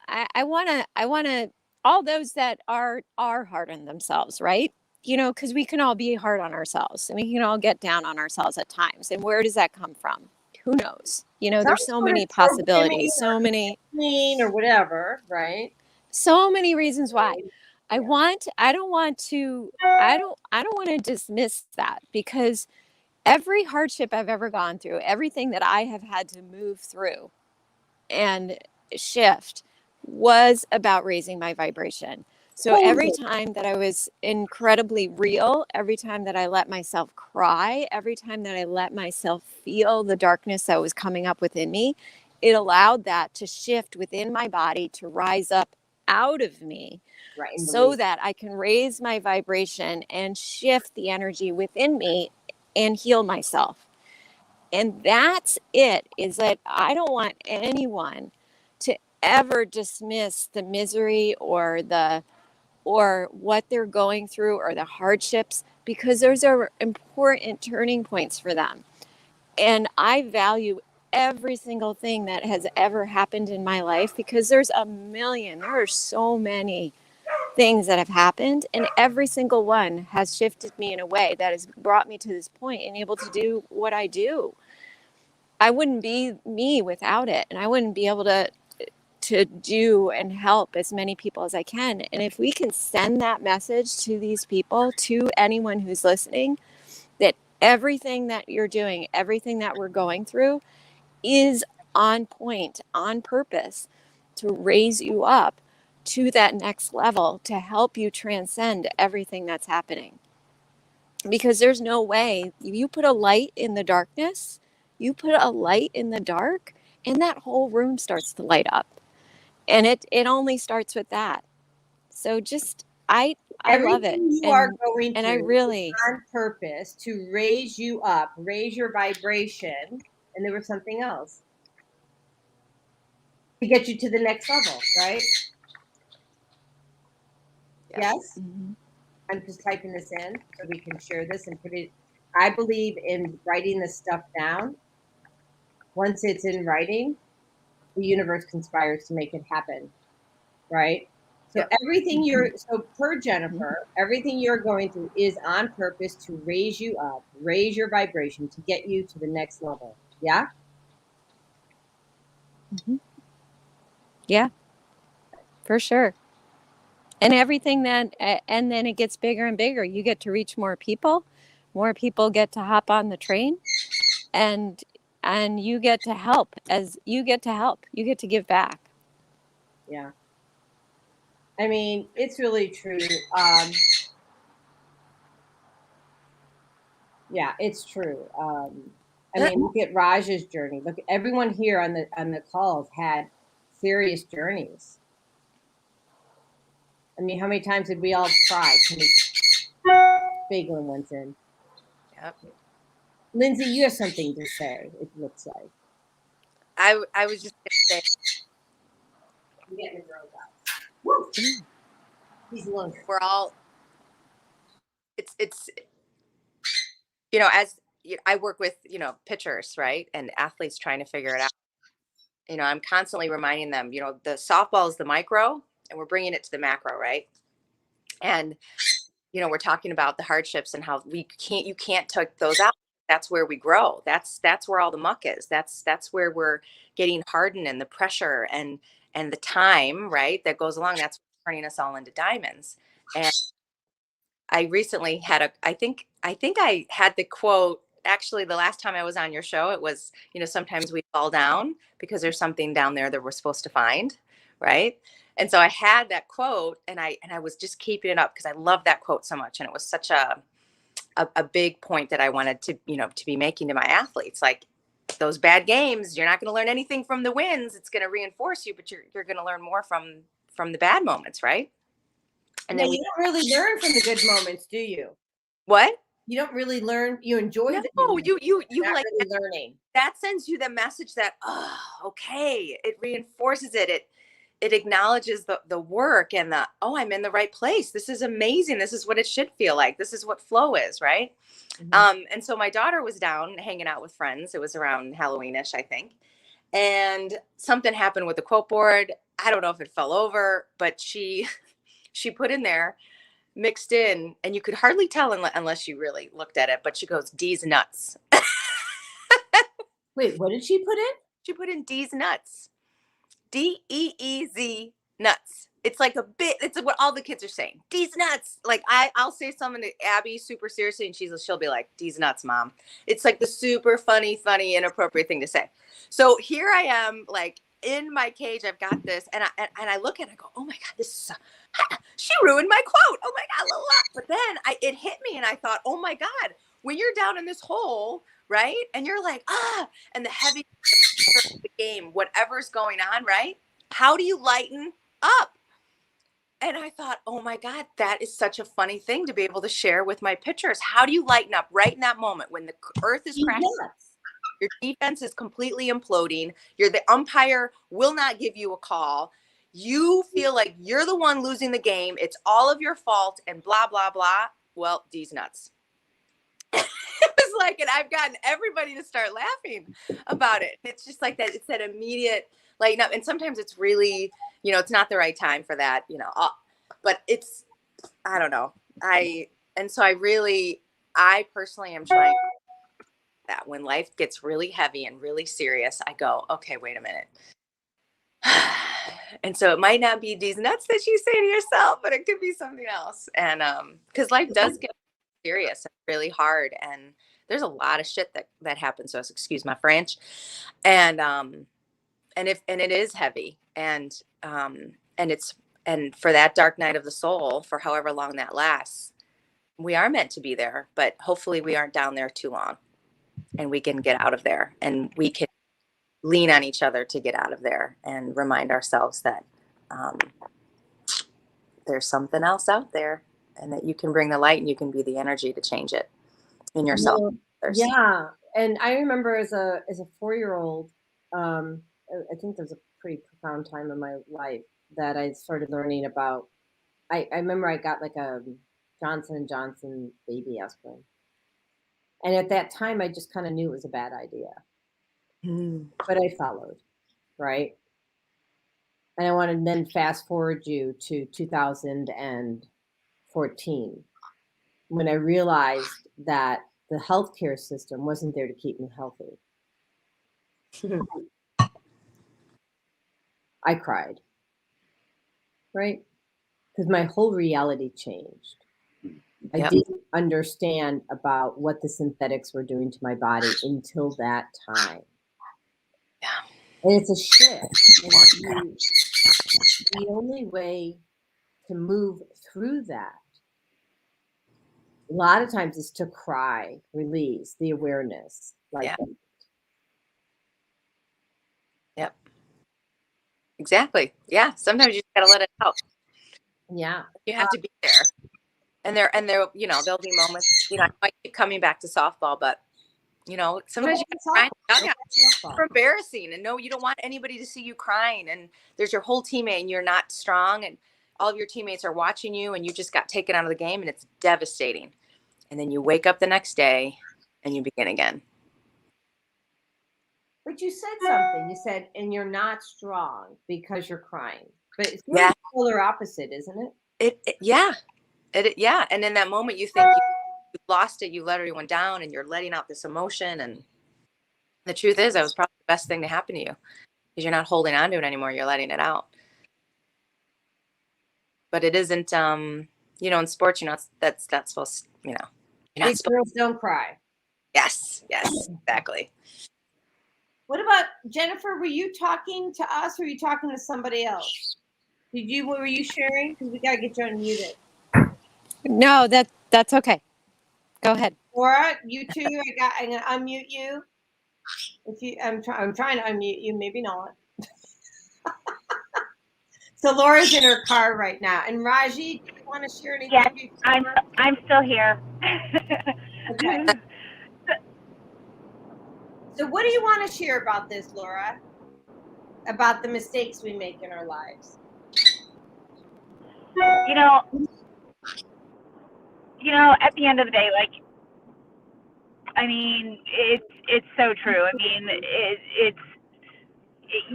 I want to all those that are hard on themselves, right? Because we can all be hard on ourselves and we can all get down on ourselves at times. And where does that come from? Who knows? There's so many possibilities, so many or whatever, right? So many reasons why. I don't want to dismiss that, because every hardship I've ever gone through, everything that I have had to move through and shift was about raising my vibration. So every time that I was incredibly real, every time that I let myself cry, every time that I let myself feel the darkness that was coming up within me, it allowed that to shift within my body, to rise up out of me, Right, so that I can raise my vibration and shift the energy within me and heal myself. And that's it, is that I don't want anyone to ever dismiss the misery or what they're going through or the hardships, because those are important turning points for them. And I value every single thing that has ever happened in my life, because there are so many things that have happened, and every single one has shifted me in a way that has brought me to this point and able to do what I do. I wouldn't be me without it, and I wouldn't be able to do and help as many people as I can. And if we can send that message to these people, to anyone who's listening, that everything that you're doing, everything that we're going through is on point, on purpose, to raise you up to that next level, to help you transcend everything that's happening. Because there's no way, you put a light in the darkness, you put a light in the dark, and that whole room starts to light up. And it only starts with that. So just, I love it. Everything you are going through I really, on purpose to raise you up, raise your vibration. And there was something else to get you to the next level, right? Yes. Mhm. I'm just typing this in so we can share this and put it. I believe in writing this stuff down. Once it's in writing, the universe conspires to make it happen, right? So everything per Jennifer, everything you're going through is on purpose to raise you up, raise your vibration, to get you to the next level. Yeah? Mm-hmm. Yeah, for sure. And everything and then it gets bigger and bigger. You get to reach more people get to hop on the train, and you get to help. You get to give back. Yeah. I mean, it's really true. Yeah, it's true. I mean, look at Raj's journey. Look, everyone here on the calls had serious journeys. I mean, how many times did we all cry? Fagelin went in. Yep. Lindsay, you have something to say, it looks like. I was just going to say. I'm getting the girls out. Woo! He's alone. We're all, it's as I work with, pitchers, right? And athletes trying to figure it out. I'm constantly reminding them, the softball is the micro and we're bringing it to the macro, right? And, we're talking about the hardships and how you can't take those out. That's where we grow. That's where all the muck is. That's where we're getting hardened, and the pressure and the time, right, that goes along. That's turning us all into diamonds. And I recently had I think I had the quote, actually the last time I was on your show, it was, sometimes we fall down because there's something down there that we're supposed to find. Right. And so I had that quote, and I was just keeping it up because I love that quote so much. And it was such a big point that I wanted to, to be making to my athletes. Like, those bad games, you're not going to learn anything from the wins. It's going to reinforce you, but you're going to learn more from the bad moments. Right. And then you don't really learn from the good moments, do you? What? You don't really learn. You enjoy the no, you not like really learning. That sends you the message that, oh, okay. It reinforces it. It acknowledges the work and I'm in the right place. This is amazing. This is what it should feel like. This is what flow is, right? Mm-hmm. And so my daughter was down hanging out with friends. It was around Halloweenish, I think. And something happened with the quote board. I don't know if it fell over, but she put in there, mixed in, and you could hardly tell unless you really looked at it, but she goes, D's nuts. Wait, what did she put in? She put in D's nuts. DEEZ nuts. It's like it's what all the kids are saying. D's nuts. Like I'll say something to Abby super seriously, and she'll be like, D's nuts, Mom. It's like the super funny, inappropriate thing to say. So here I am, like in my cage. I've got this, and I look at it, I go, oh my God, she ruined my quote. Oh my God, la, la. But then it hit me, and I thought, oh my God, when you're down in this hole, right, and you're like, and the heavy the game, whatever's going on, right? How do you lighten up? And I thought, oh my God, that is such a funny thing to be able to share with my pitchers. How do you lighten up right in that moment when the earth is crashing? Your defense is completely imploding. The umpire will not give you a call. You feel like you're the one losing the game. It's all of your fault and blah, blah, blah. Well, D's nuts. It was like, and I've gotten everybody to start laughing about it. It's just like that. It's that immediate, like, and sometimes it's really, it's not the right time for that, but it's, I don't know. I personally am trying that when life gets really heavy and really serious, I go, okay, wait a minute. And so it might not be these nuts that you say to yourself, but it could be something else. And because life does get serious and really hard, and there's a lot of shit that happens to us, excuse my French, and it is heavy, and for that dark night of the soul, for however long that lasts, we are meant to be there, but hopefully we aren't down there too long, and we can get out of there, and we can lean on each other to get out of there and remind ourselves that there's something else out there, and that you can bring the light and you can be the energy to change it in yourself. Yeah. And I remember as a 4-year-old, I think there was a pretty profound time in my life that I started learning about, I remember I got like a Johnson & Johnson baby aspirin. And at that time, I just kind of knew it was a bad idea. But I followed, right? And I want to then fast forward you to 2014, when I realized that the healthcare system wasn't there to keep me healthy. I cried, right? Because my whole reality changed. I didn't understand about what the synthetics were doing to my body until that time. Yeah. And it's a shift. And the only way to move through that, a lot of times, is to cry, release the awareness. Yep. Exactly. Yeah. Sometimes you just gotta let it out. Yeah. You have to be there. And there, there'll be moments, I might keep coming back to softball, but sometimes you cry. It's embarrassing, and no, you don't want anybody to see you crying, and there's your whole teammate and you're not strong, and all of your teammates are watching you, and you just got taken out of the game, and it's devastating. And then you wake up the next day and you begin again. But you said something. You said, and you're not strong because you're crying. But it's really the polar opposite, isn't it? Yeah. And in that moment, you think you lost it. You let everyone down, and you're letting out this emotion. And the truth is, that was probably the best thing to happen to you, because you're not holding on to it anymore. You're letting it out. but it isn't, you know, in sports, you know, that's not supposed, you know, you're not Big supposed. girls don't cry. Yes, exactly. What about Jennifer? Were you talking to us or were you talking to somebody else? Were you sharing? Because we got to get you unmuted. No, that's okay. Go ahead. Laura, you too. I'm gonna unmute you. I'm trying to unmute you. Maybe not. So Laura's in her car right now. And Raji, do you want to share anything? Yes, before? I'm still here. Okay. So what do you want to share about this, Laura? About the mistakes we make in our lives? You know, at the end of the day, like, I mean, it's so true. I mean,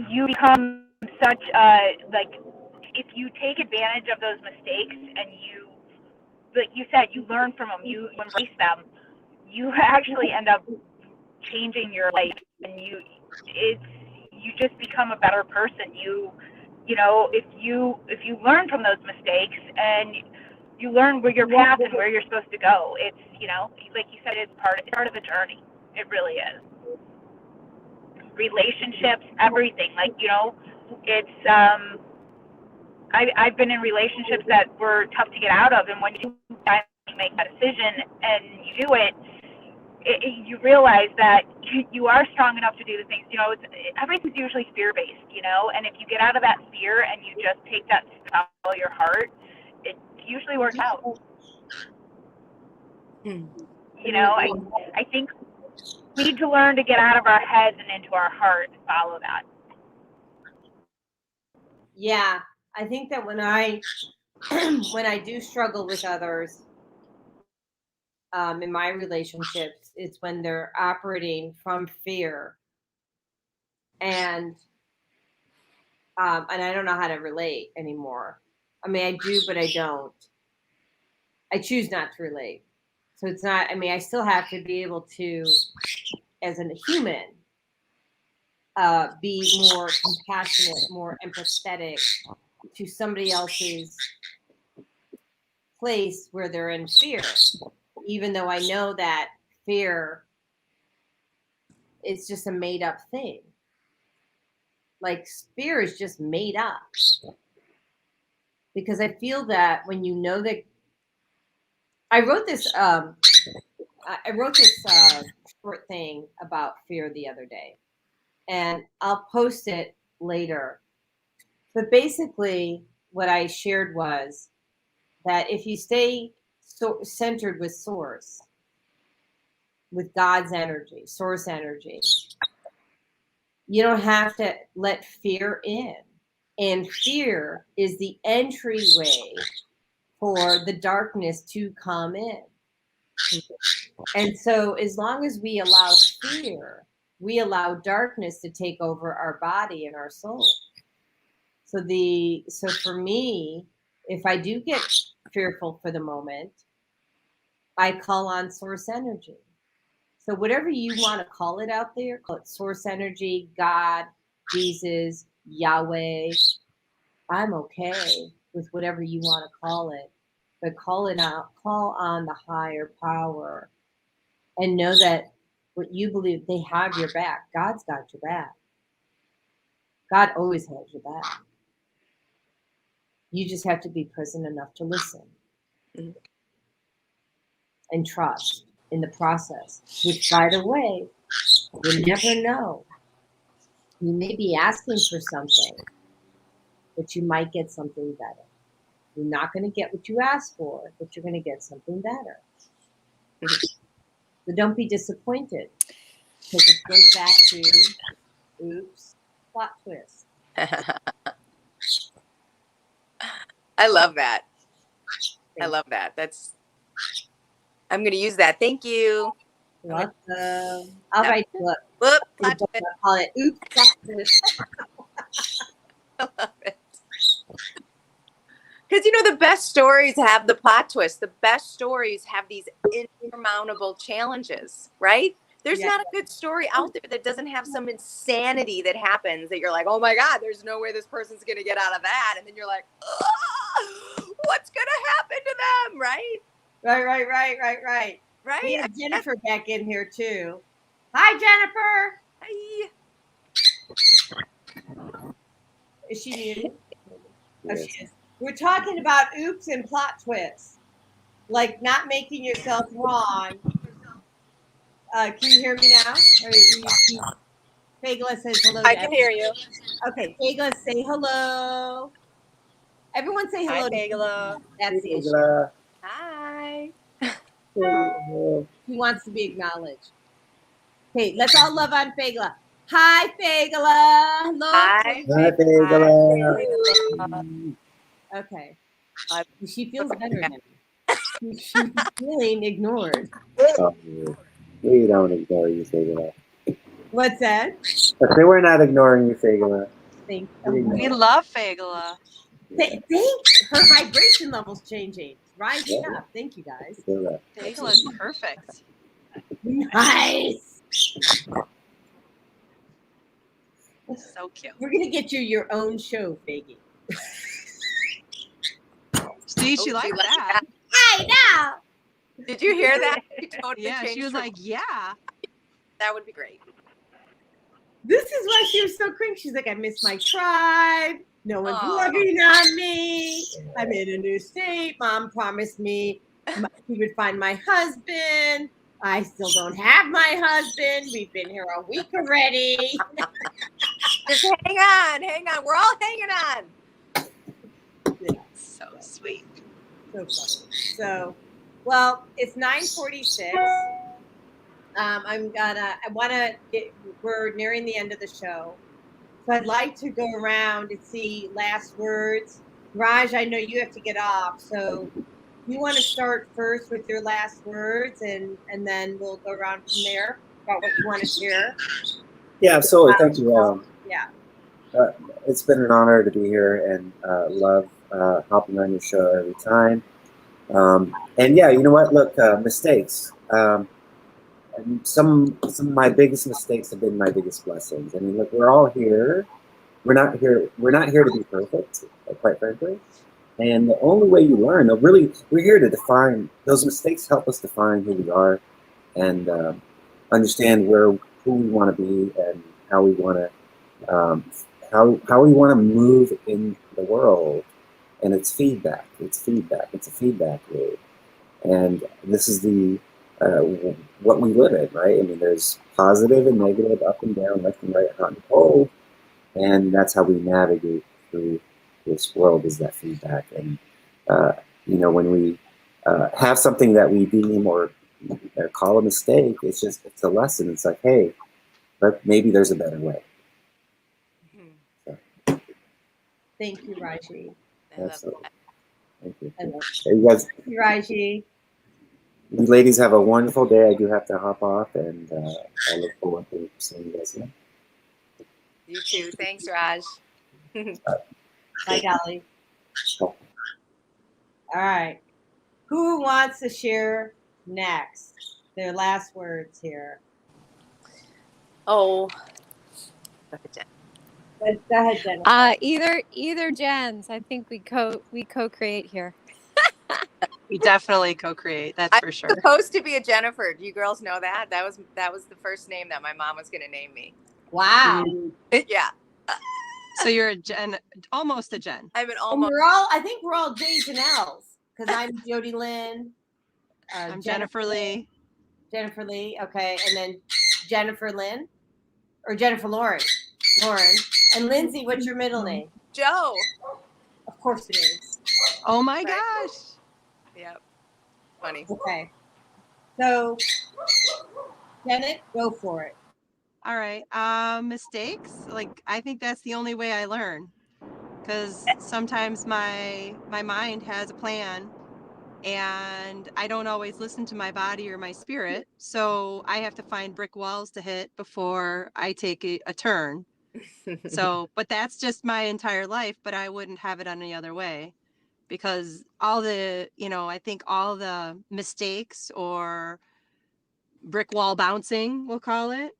you become such a, like, if you take advantage of those mistakes and you, like you said, you learn from them, you embrace them, you actually end up changing your life, and you just become a better person. You know, if you learn from those mistakes and you learn where your path and where you're supposed to go, it's, you know, like you said, it's part of the journey. It really is. Relationships, everything. Like, you know, it's I've been in relationships that were tough to get out of, and when you make that decision and you do it, you realize that you are strong enough to do the things. You know, everything's usually fear-based, you know, and if you get out of that fear and you just take that to follow your heart, it usually works out. You know, I think we need to learn to get out of our heads and into our heart and follow that. Yeah, I think that when I do struggle with others in my relationships, it's when they're operating from fear, and I don't know how to relate anymore. I mean, I do, but I don't. I choose not to relate. So it's not. I mean, I still have to be able to, as a human, be more compassionate, more empathetic to somebody else's place where they're in fear, even though I know that fear is just a made up thing. Like, fear is just made up. Because I feel that when you know that, I wrote this short thing about fear the other day, and I'll post it later. But basically, what I shared was that if you stay centered with source, with God's energy, source energy, you don't have to let fear in. And fear is the entryway for the darkness to come in. And so as long as we allow fear, we allow darkness to take over our body and our soul. So for me, if I do get fearful for the moment, I call on source energy. So whatever you want to call it out there, call it source energy, God, Jesus, Yahweh. I'm okay with whatever you want to call it, but call it out, call on the higher power, and know that what you believe, they have your back. God's got your back. God always has your back. You just have to be present enough to listen and trust in the process, which, by the way, you never know. You may be asking for something, but you might get something better. You're not going to get what you asked for, but you're going to get something better. So don't be disappointed, because it goes back to, oops, plot twist. I love that. I love that. I'm going to use that. Thank you. Welcome. I'll write you up. Whoop, plot twist. I'll call it oops, plot twist. I love it. Because, you know, the best stories have the plot twist. The best stories have these insurmountable challenges, right? There's not a good story out there that doesn't have some insanity that happens that you're like, oh my God, there's no way this person's going to get out of that. And then you're like, what's going to happen to them, right? Right. We Right? have Jennifer back in here too. Hi, Jennifer. Hi. Is she muted? Oh, Yes. she is. We're talking about oops and plot twists, like not making yourself wrong. Can you hear me now? Fagla says hello. I can hear you. Okay, Fagla, say hello. Everyone say hello. Hi, Fagla. That's the issue. Fagla. Hi. He wants to be acknowledged. Okay, let's all love on Fagla. Hi, Fagla. Hello. Hi, Hi, Fagla. Okay. She feels better now. She's feeling ignored. Oh, we don't ignore you, Fagla. What's that? But they were not ignoring you, Fagla. Thank We love Fagla. her vibration level's changing. Rising up. Thank you, guys. Fagla is perfect. Nice. So cute. We're gonna get you your own show, Faggy. See, she liked that. I know. Did you hear that? She totally Yeah, she changed was her- like, yeah. That would be great. This is why she was so cringe. She's like, I miss my tribe. No one's Aw. loving on me. I'm in a new state. Mom promised me she would find my husband. I still don't have my husband. We've been here a week already. Just hang on. We're all hanging on. Yeah. So sweet. So funny. So, well, it's 9:46. We're nearing the end of the show. So I'd like to go around and see last words. Raj, I know you have to get off. So you want to start first with your last words and then we'll go around from there about what you want to share. Yeah, absolutely. Thank you. Yeah. It's been an honor to be here and love hopping on your show every time. And yeah, you know what? Look, mistakes. Some of my biggest mistakes have been my biggest blessings. I mean, look, we're all here. We're not here to be perfect, quite frankly. And the only way you learn, we're here to define those mistakes. Help us define who we are, and understand who we want to be and how we want to how we want to move in the world. And it's feedback. It's a feedback loop. And this is what we live in, right? I mean, there's positive and negative, up and down, left and right, hot and cold, and that's how we navigate through this world, is that feedback. And when we have something that we deem or call a mistake, it's a lesson. It's like, hey, but maybe there's a better way. So. Thank you, Raji. Absolutely. Thank you. I love Hey, you guys. Thank you, Raji. You ladies have a wonderful day. I do have to hop off, and I look forward to seeing you guys again. You too. Thanks, Raj. Bye, Dolly. All right. Who wants to share next? Their last words here. Oh. Go ahead, Jennifer. Either Jens. I think we co-create here. We definitely co-create. That's for sure. I'm supposed to be a Jennifer. Do you girls know that? That was the first name that my mom was going to name me. Wow. Yeah. So you're a Jen, almost a Jen. I'm an And almost. I think we're all J's and L's because I'm Jody Lynn. I'm Jennifer Lee. Jennifer Lee. Okay. And then Jennifer Lynn or Jennifer Lauren. And Lindsay, what's your middle name? Joe. Of course it is. Oh my gosh. Yep. Funny. Okay. So, Stennett, go for it. All right. Mistakes. Like, I think that's the only way I learn, because sometimes my mind has a plan and I don't always listen to my body or my spirit. So I have to find brick walls to hit before I take a turn. So, but that's just my entire life, but I wouldn't have it any other way, because I think all the mistakes or brick wall bouncing, we'll call it,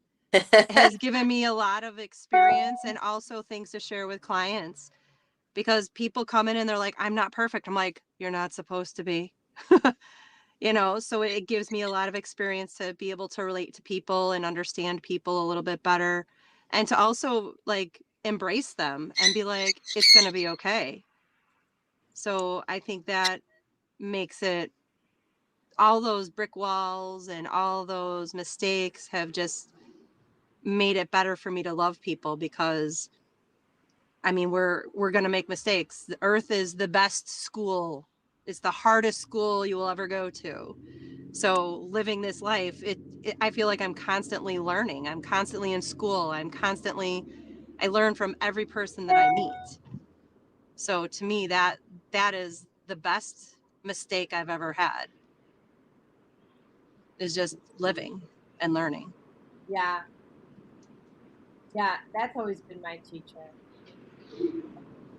has given me a lot of experience and also things to share with clients. because people come in and they're like, I'm not perfect. I'm like, you're not supposed to be. So it gives me a lot of experience to be able to relate to people and understand people a little bit better, and to also like embrace them and be like, it's going to be okay. So I think that makes it, all those brick walls and all those mistakes have just made it better for me to love people, because I mean, we're going to make mistakes. The earth is the best school. It's the hardest school you will ever go to. So living this life, I feel like I'm constantly learning. I'm constantly in school. I learn from every person that I meet. So to me, that is the best mistake I've ever had, is just living and learning. Yeah. Yeah, that's always been my teacher.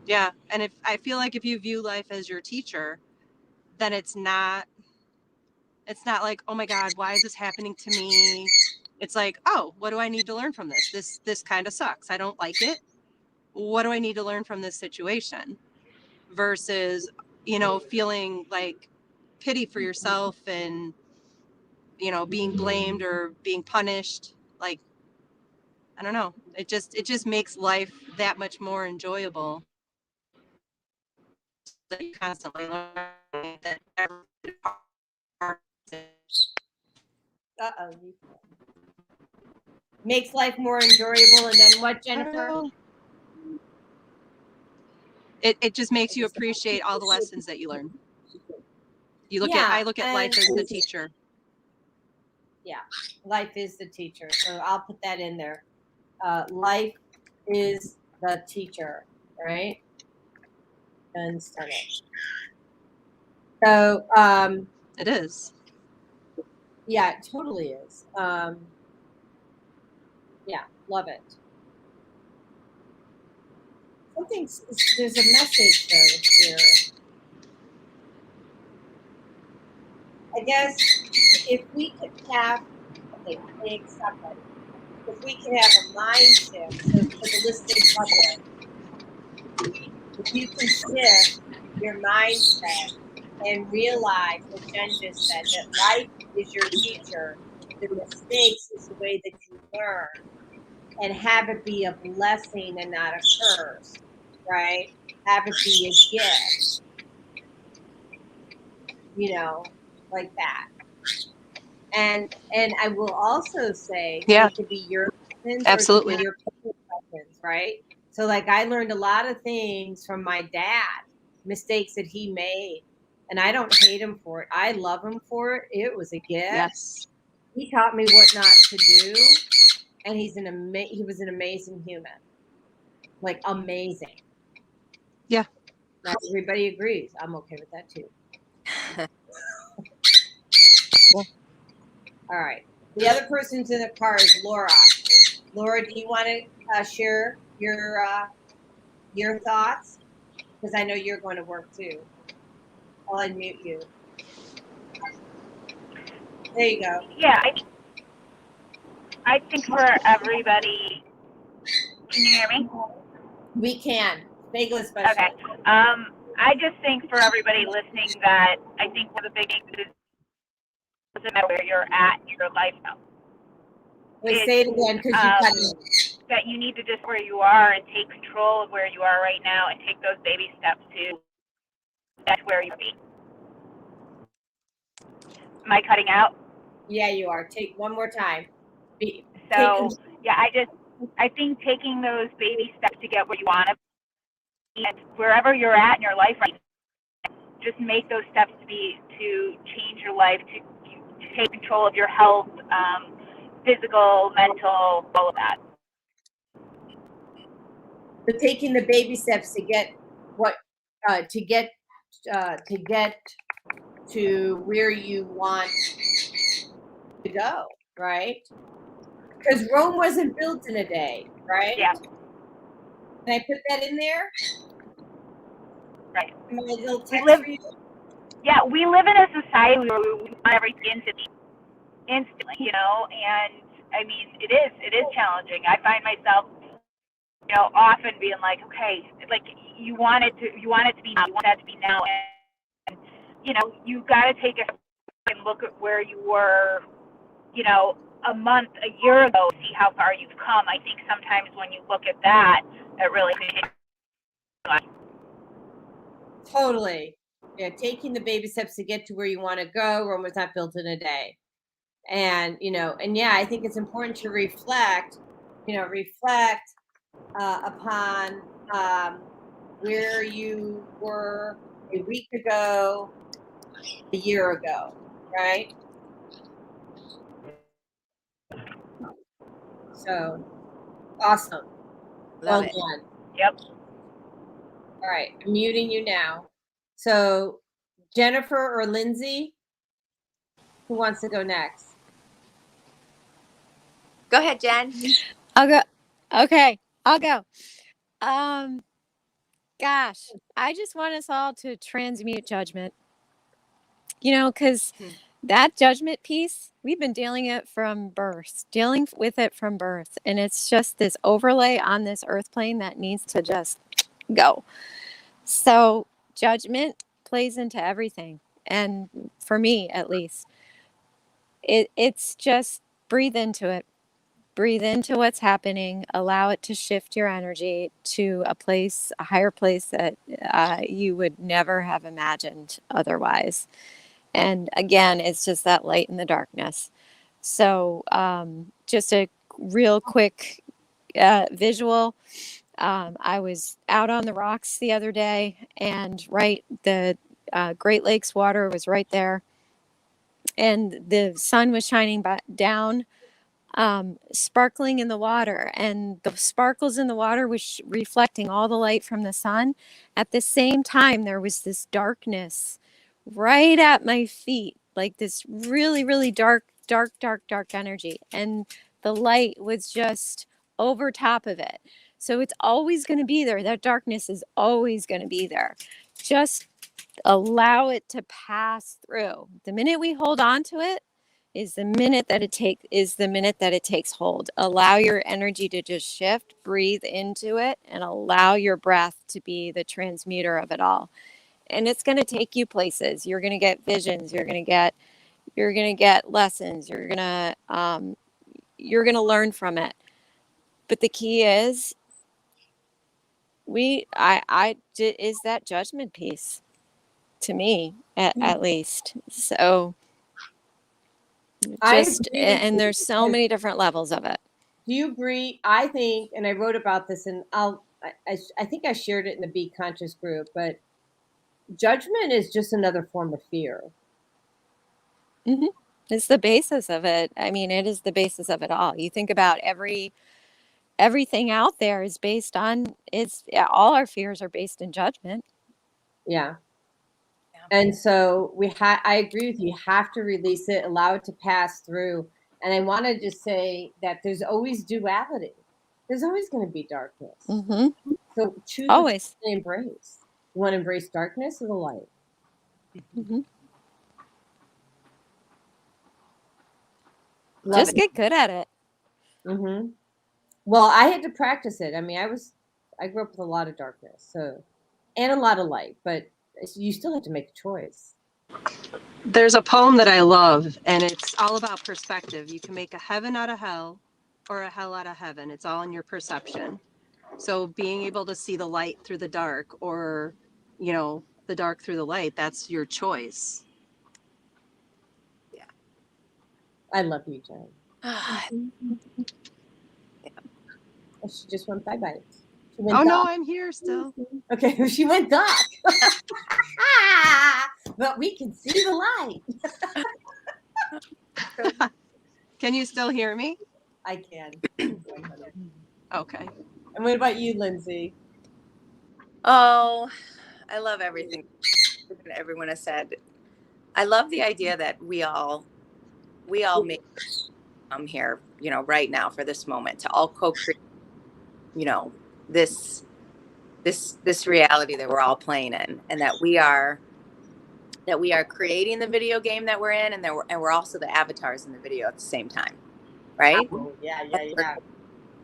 Yeah. And I feel like if you view life as your teacher, then it's not like, oh my God, why is this happening to me? It's like, oh, what do I need to learn from this? This kind of sucks. I don't like it. What do I need to learn from this situation? Versus, feeling like pity for yourself and, being blamed or being punished. Like, I don't know. It just makes life that much more enjoyable. That you constantly learn that Makes life more enjoyable. And then what, Jennifer? It just makes you appreciate all the lessons that you learn. I look at life as the teacher. Yeah, life is the teacher. So I'll put that in there. Life is the teacher, right? And Stennett. So it is. Yeah, it totally is. Yeah, love it. There's a message though here. I guess if we could have, if we can have a mind shift, so for the listening public, if you can shift your mindset and realize what Jen just said, that life is your teacher, the mistakes is the way that you learn, and have it be a blessing and not a curse, right? Have it be a gift, like that. And I will also say, yeah, it could be your lessons, absolutely, or your lessons, right? So like I learned a lot of things from my dad, mistakes that he made, and I don't hate him for it. I love him for it. It was a gift. Yes. He taught me what not to do, and he was an amazing human, like amazing. Yeah. Not everybody agrees. I'm okay with that too. All right. The other person's in the car is Laura. Laura, do you want to share your thoughts? Because I know you're going to work too. I'll unmute you. There you go. Yeah, I think for everybody, can you hear me? We can. Bagel especially. Okay. I just think for everybody listening that I think one of the big things is, doesn't matter where you're at in your life now. Wait, say it again, because you cut me. That you need to just where you are and take control of where you are right now and take those baby steps to that's where you'll be. Am I cutting out? Yeah, you are. Take one more time. I think taking those baby steps to get where you want to be, and wherever you're at in your life right now, just make those steps to change your life, to take control of your health, physical, mental, all of that. But taking the baby steps to get to where you want to go, right? Because Rome wasn't built in a day, right? Yeah. Can I put that in there? Right. My little text for you? Yeah, we live in a society where we want everything instantly, and I mean, it is challenging. I find myself you know, often being like, okay, like you want it to be now, you want that to be now, and you know, you got to take a and look at where you were, you know, a month, a year ago, see how far you've come. I think sometimes when you look at that, it really Totally. Yeah, taking the baby steps to get to where you want to go. Rome was not built in a day. And, you know, and yeah, I think it's important to reflect upon where you were a week ago, a year ago, right? So awesome. Well Love it. done. Yep. All right, I'm muting you now. So Jennifer or Lindsay, who wants to go next? Go ahead, Jen. I'll go. Okay, I'll go. Gosh, I just want us all to transmute judgment. You know, because that judgment piece, we've been dealing with it from birth. And it's just this overlay on this earth plane that needs to just go. So judgment plays into everything. And for me, at least, it's just breathe into it. Breathe into what's happening. Allow it to shift your energy to a higher place that you would never have imagined otherwise. And again, it's just that light in the darkness. So just a real quick visual. I was out on the rocks the other day, and the Great Lakes water was right there. And the sun was shining down, sparkling in the water. And the sparkles in the water was reflecting all the light from the sun. At the same time, there was this darkness right at my feet, like this really, really dark energy. And the light was just over top of it. So it's always going to be there. That darkness is always going to be there. Just allow it to pass through. The minute we hold on to it is the minute that it takes hold. Allow your energy to just shift, breathe into it, and allow your breath to be the transmuter of it all. And it's going to take you places. You're going to get visions. You're going to get lessons. You're going to learn from it. But the key is is that judgment piece, to me, at least. So and there's so many different levels of it. Do you agree? I think, and I wrote about this, and I think I shared it in the Be Conscious group, but judgment is just another form of fear. Mm-hmm. It's the basis of it. I mean, it is the basis of it all. You think about everything out there is based on all our fears are based in judgment. Yeah. And so I agree with you. You have to release it, allow it to pass through. And I want to just say that there's always duality. There's always going to be darkness. Mm-hmm. So choose always to embrace. You want to embrace darkness or the light? Mm-hmm. Just get good at it. Mm-hmm. Well, I had to practice it. I mean, I grew up with a lot of darkness, and a lot of light, but you still have to make a choice. There's a poem that I love, and it's all about perspective. You can make a heaven out of hell or a hell out of heaven. It's all in your perception. So being able to see the light through the dark, or, you know, the dark through the light, that's your choice. Yeah. I love you, Jen. Oh, she just went bye-bye. No, I'm here still. Okay, she went dark. But we can see the light. Can you still hear me? I can. Okay. And what about you, Lindsay? Oh, I love everything everyone has said. I love the idea that we all make here, you know, right now for this moment to all co-create, you know, this reality that we're all playing in, and that we are creating the video game that we're in, and we're also the avatars in the video at the same time, right? Oh, yeah.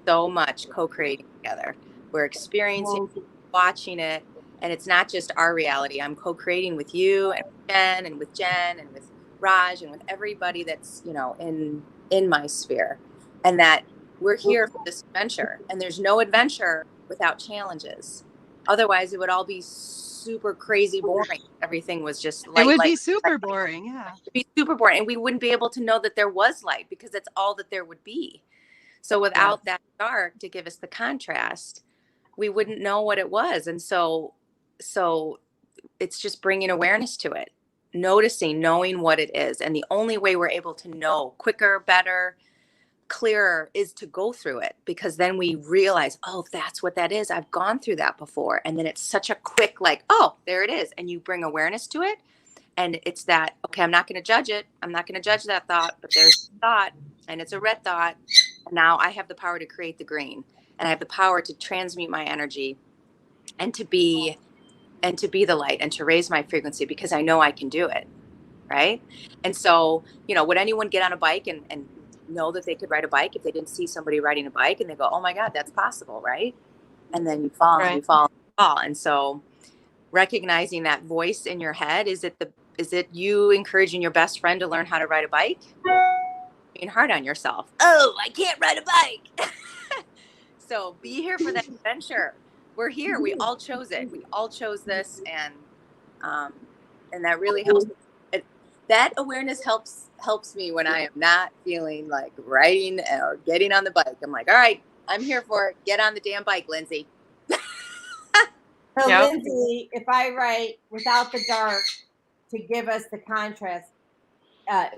So much co-creating together. We're experiencing, watching it, and it's not just our reality. I'm co-creating with you and with Jen and with Raj and with everybody that's, you know, in my sphere, and that we're here for this adventure, and there's no adventure without challenges. Otherwise, it would all be super crazy boring. Everything was just light. It would light, be super light, boring. Yeah. It'd be super boring, and we wouldn't be able to know that there was light because that's all that there would be. So without that dark to give us the contrast, we wouldn't know what it was. And so it's just bringing awareness to it, noticing, knowing what it is. And the only way we're able to know quicker, better, clearer is to go through it, because then we realize, oh, that's what that is. I've gone through that before. And then it's such a quick, like, oh, there it is. And you bring awareness to it. And it's that, okay, I'm not going to judge it. I'm not going to judge that thought, but there's a thought, and it's a red thought. And now I have the power to create the green, and I have the power to transmute my energy and to be the light and to raise my frequency, because I know I can do it. Right. And so, you know, would anyone get on a bike and know that they could ride a bike if they didn't see somebody riding a bike and they go, oh my God, that's possible. Right. And then you fall and you fall and you fall. And so recognizing that voice in your head, is it you encouraging your best friend to learn how to ride a bike? Being hard on yourself. Oh, I can't ride a bike. So be here for that adventure. We're here. We all chose it. We all chose this, and that really helps. That awareness helps me when I am not feeling like riding or getting on the bike. I'm like, all right, I'm here for it. Get on the damn bike, Lindsay. So Lindsay, if I write without the dark to give us the contrast,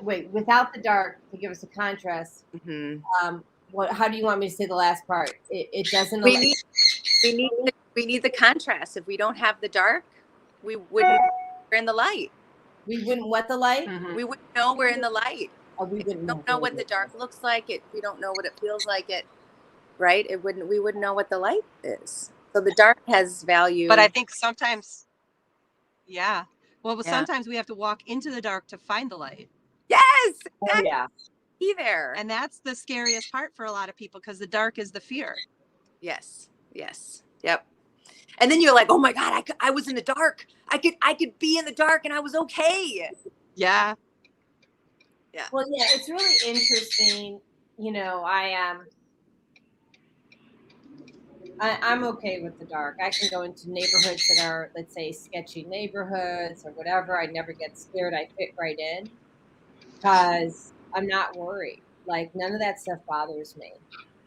without the dark to give us the contrast, how do you want me to say the last part? It doesn't. We need the contrast. If we don't have the dark, we wouldn't. We're in the light. We wouldn't what the light? We wouldn't know we're in the light. We wouldn't know what the dark looks like. We don't know what it feels like. Right? We wouldn't know what the light is. So the dark has value. But I think sometimes, sometimes we have to walk into the dark to find the light. Yes. Exactly. Be there. And that's the scariest part for a lot of people, because the dark is the fear. Yes. Yep. And then you're like, oh my God, I was in the dark. I could be in the dark and I was okay. Yeah. Well, yeah, it's really interesting. You know, I'm okay with the dark. I can go into neighborhoods that are, let's say, sketchy neighborhoods or whatever. I never get scared. I fit right in because I'm not worried. Like, none of that stuff bothers me,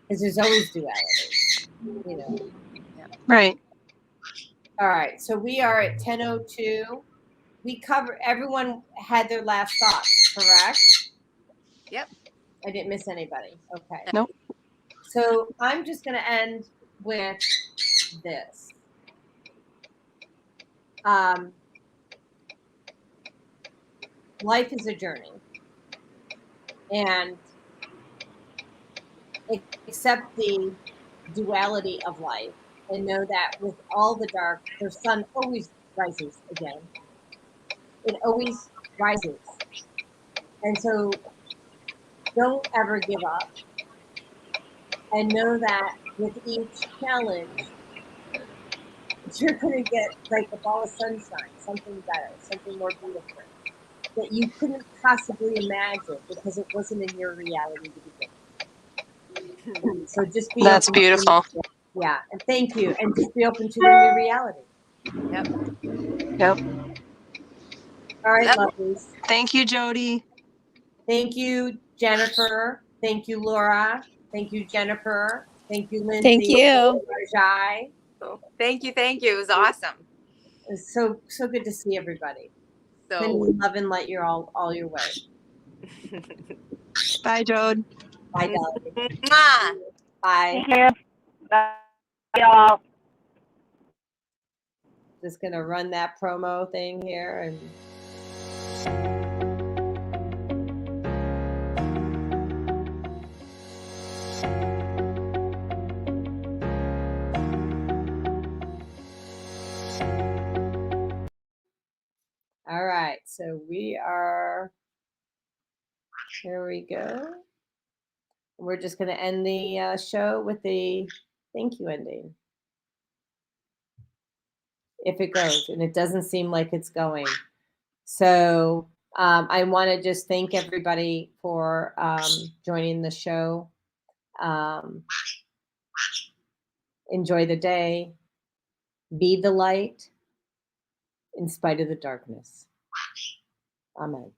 because there's always duality, you know. Right. All right. So we are at 10:02. We covered, everyone had their last thoughts, correct? Yep. I didn't miss anybody. Okay. Nope. So I'm just going to end with this. Life is a journey. And accept the duality of life, and know that with all the dark, the sun always rises again. It always rises. And so don't ever give up. And know that with each challenge, you're going to get like a ball of sunshine, something better, something more beautiful that you couldn't possibly imagine because it wasn't in your reality to begin. So just be That's beautiful. Yeah, and thank you. And just be open to the new reality. Yep. All right, lovelies. Thank you, Jody. Thank you, Jennifer. Thank you, Laura. Thank you, Jennifer. Thank you, Lindsay. Thank you. Rajai. Thank you. It was awesome. It's so good to see everybody. So Sending love and light all your way. Bye, Jode. Bye, darling. Bye. Thank you. Bye, y'all. Just gonna run that promo thing here and. All right, so here we go. We're just going to end the show with the thank you ending. if it goes, and it doesn't seem like it's going. So I want to just thank everybody for joining the show. Enjoy the day. Be the light in spite of the darkness. Amen.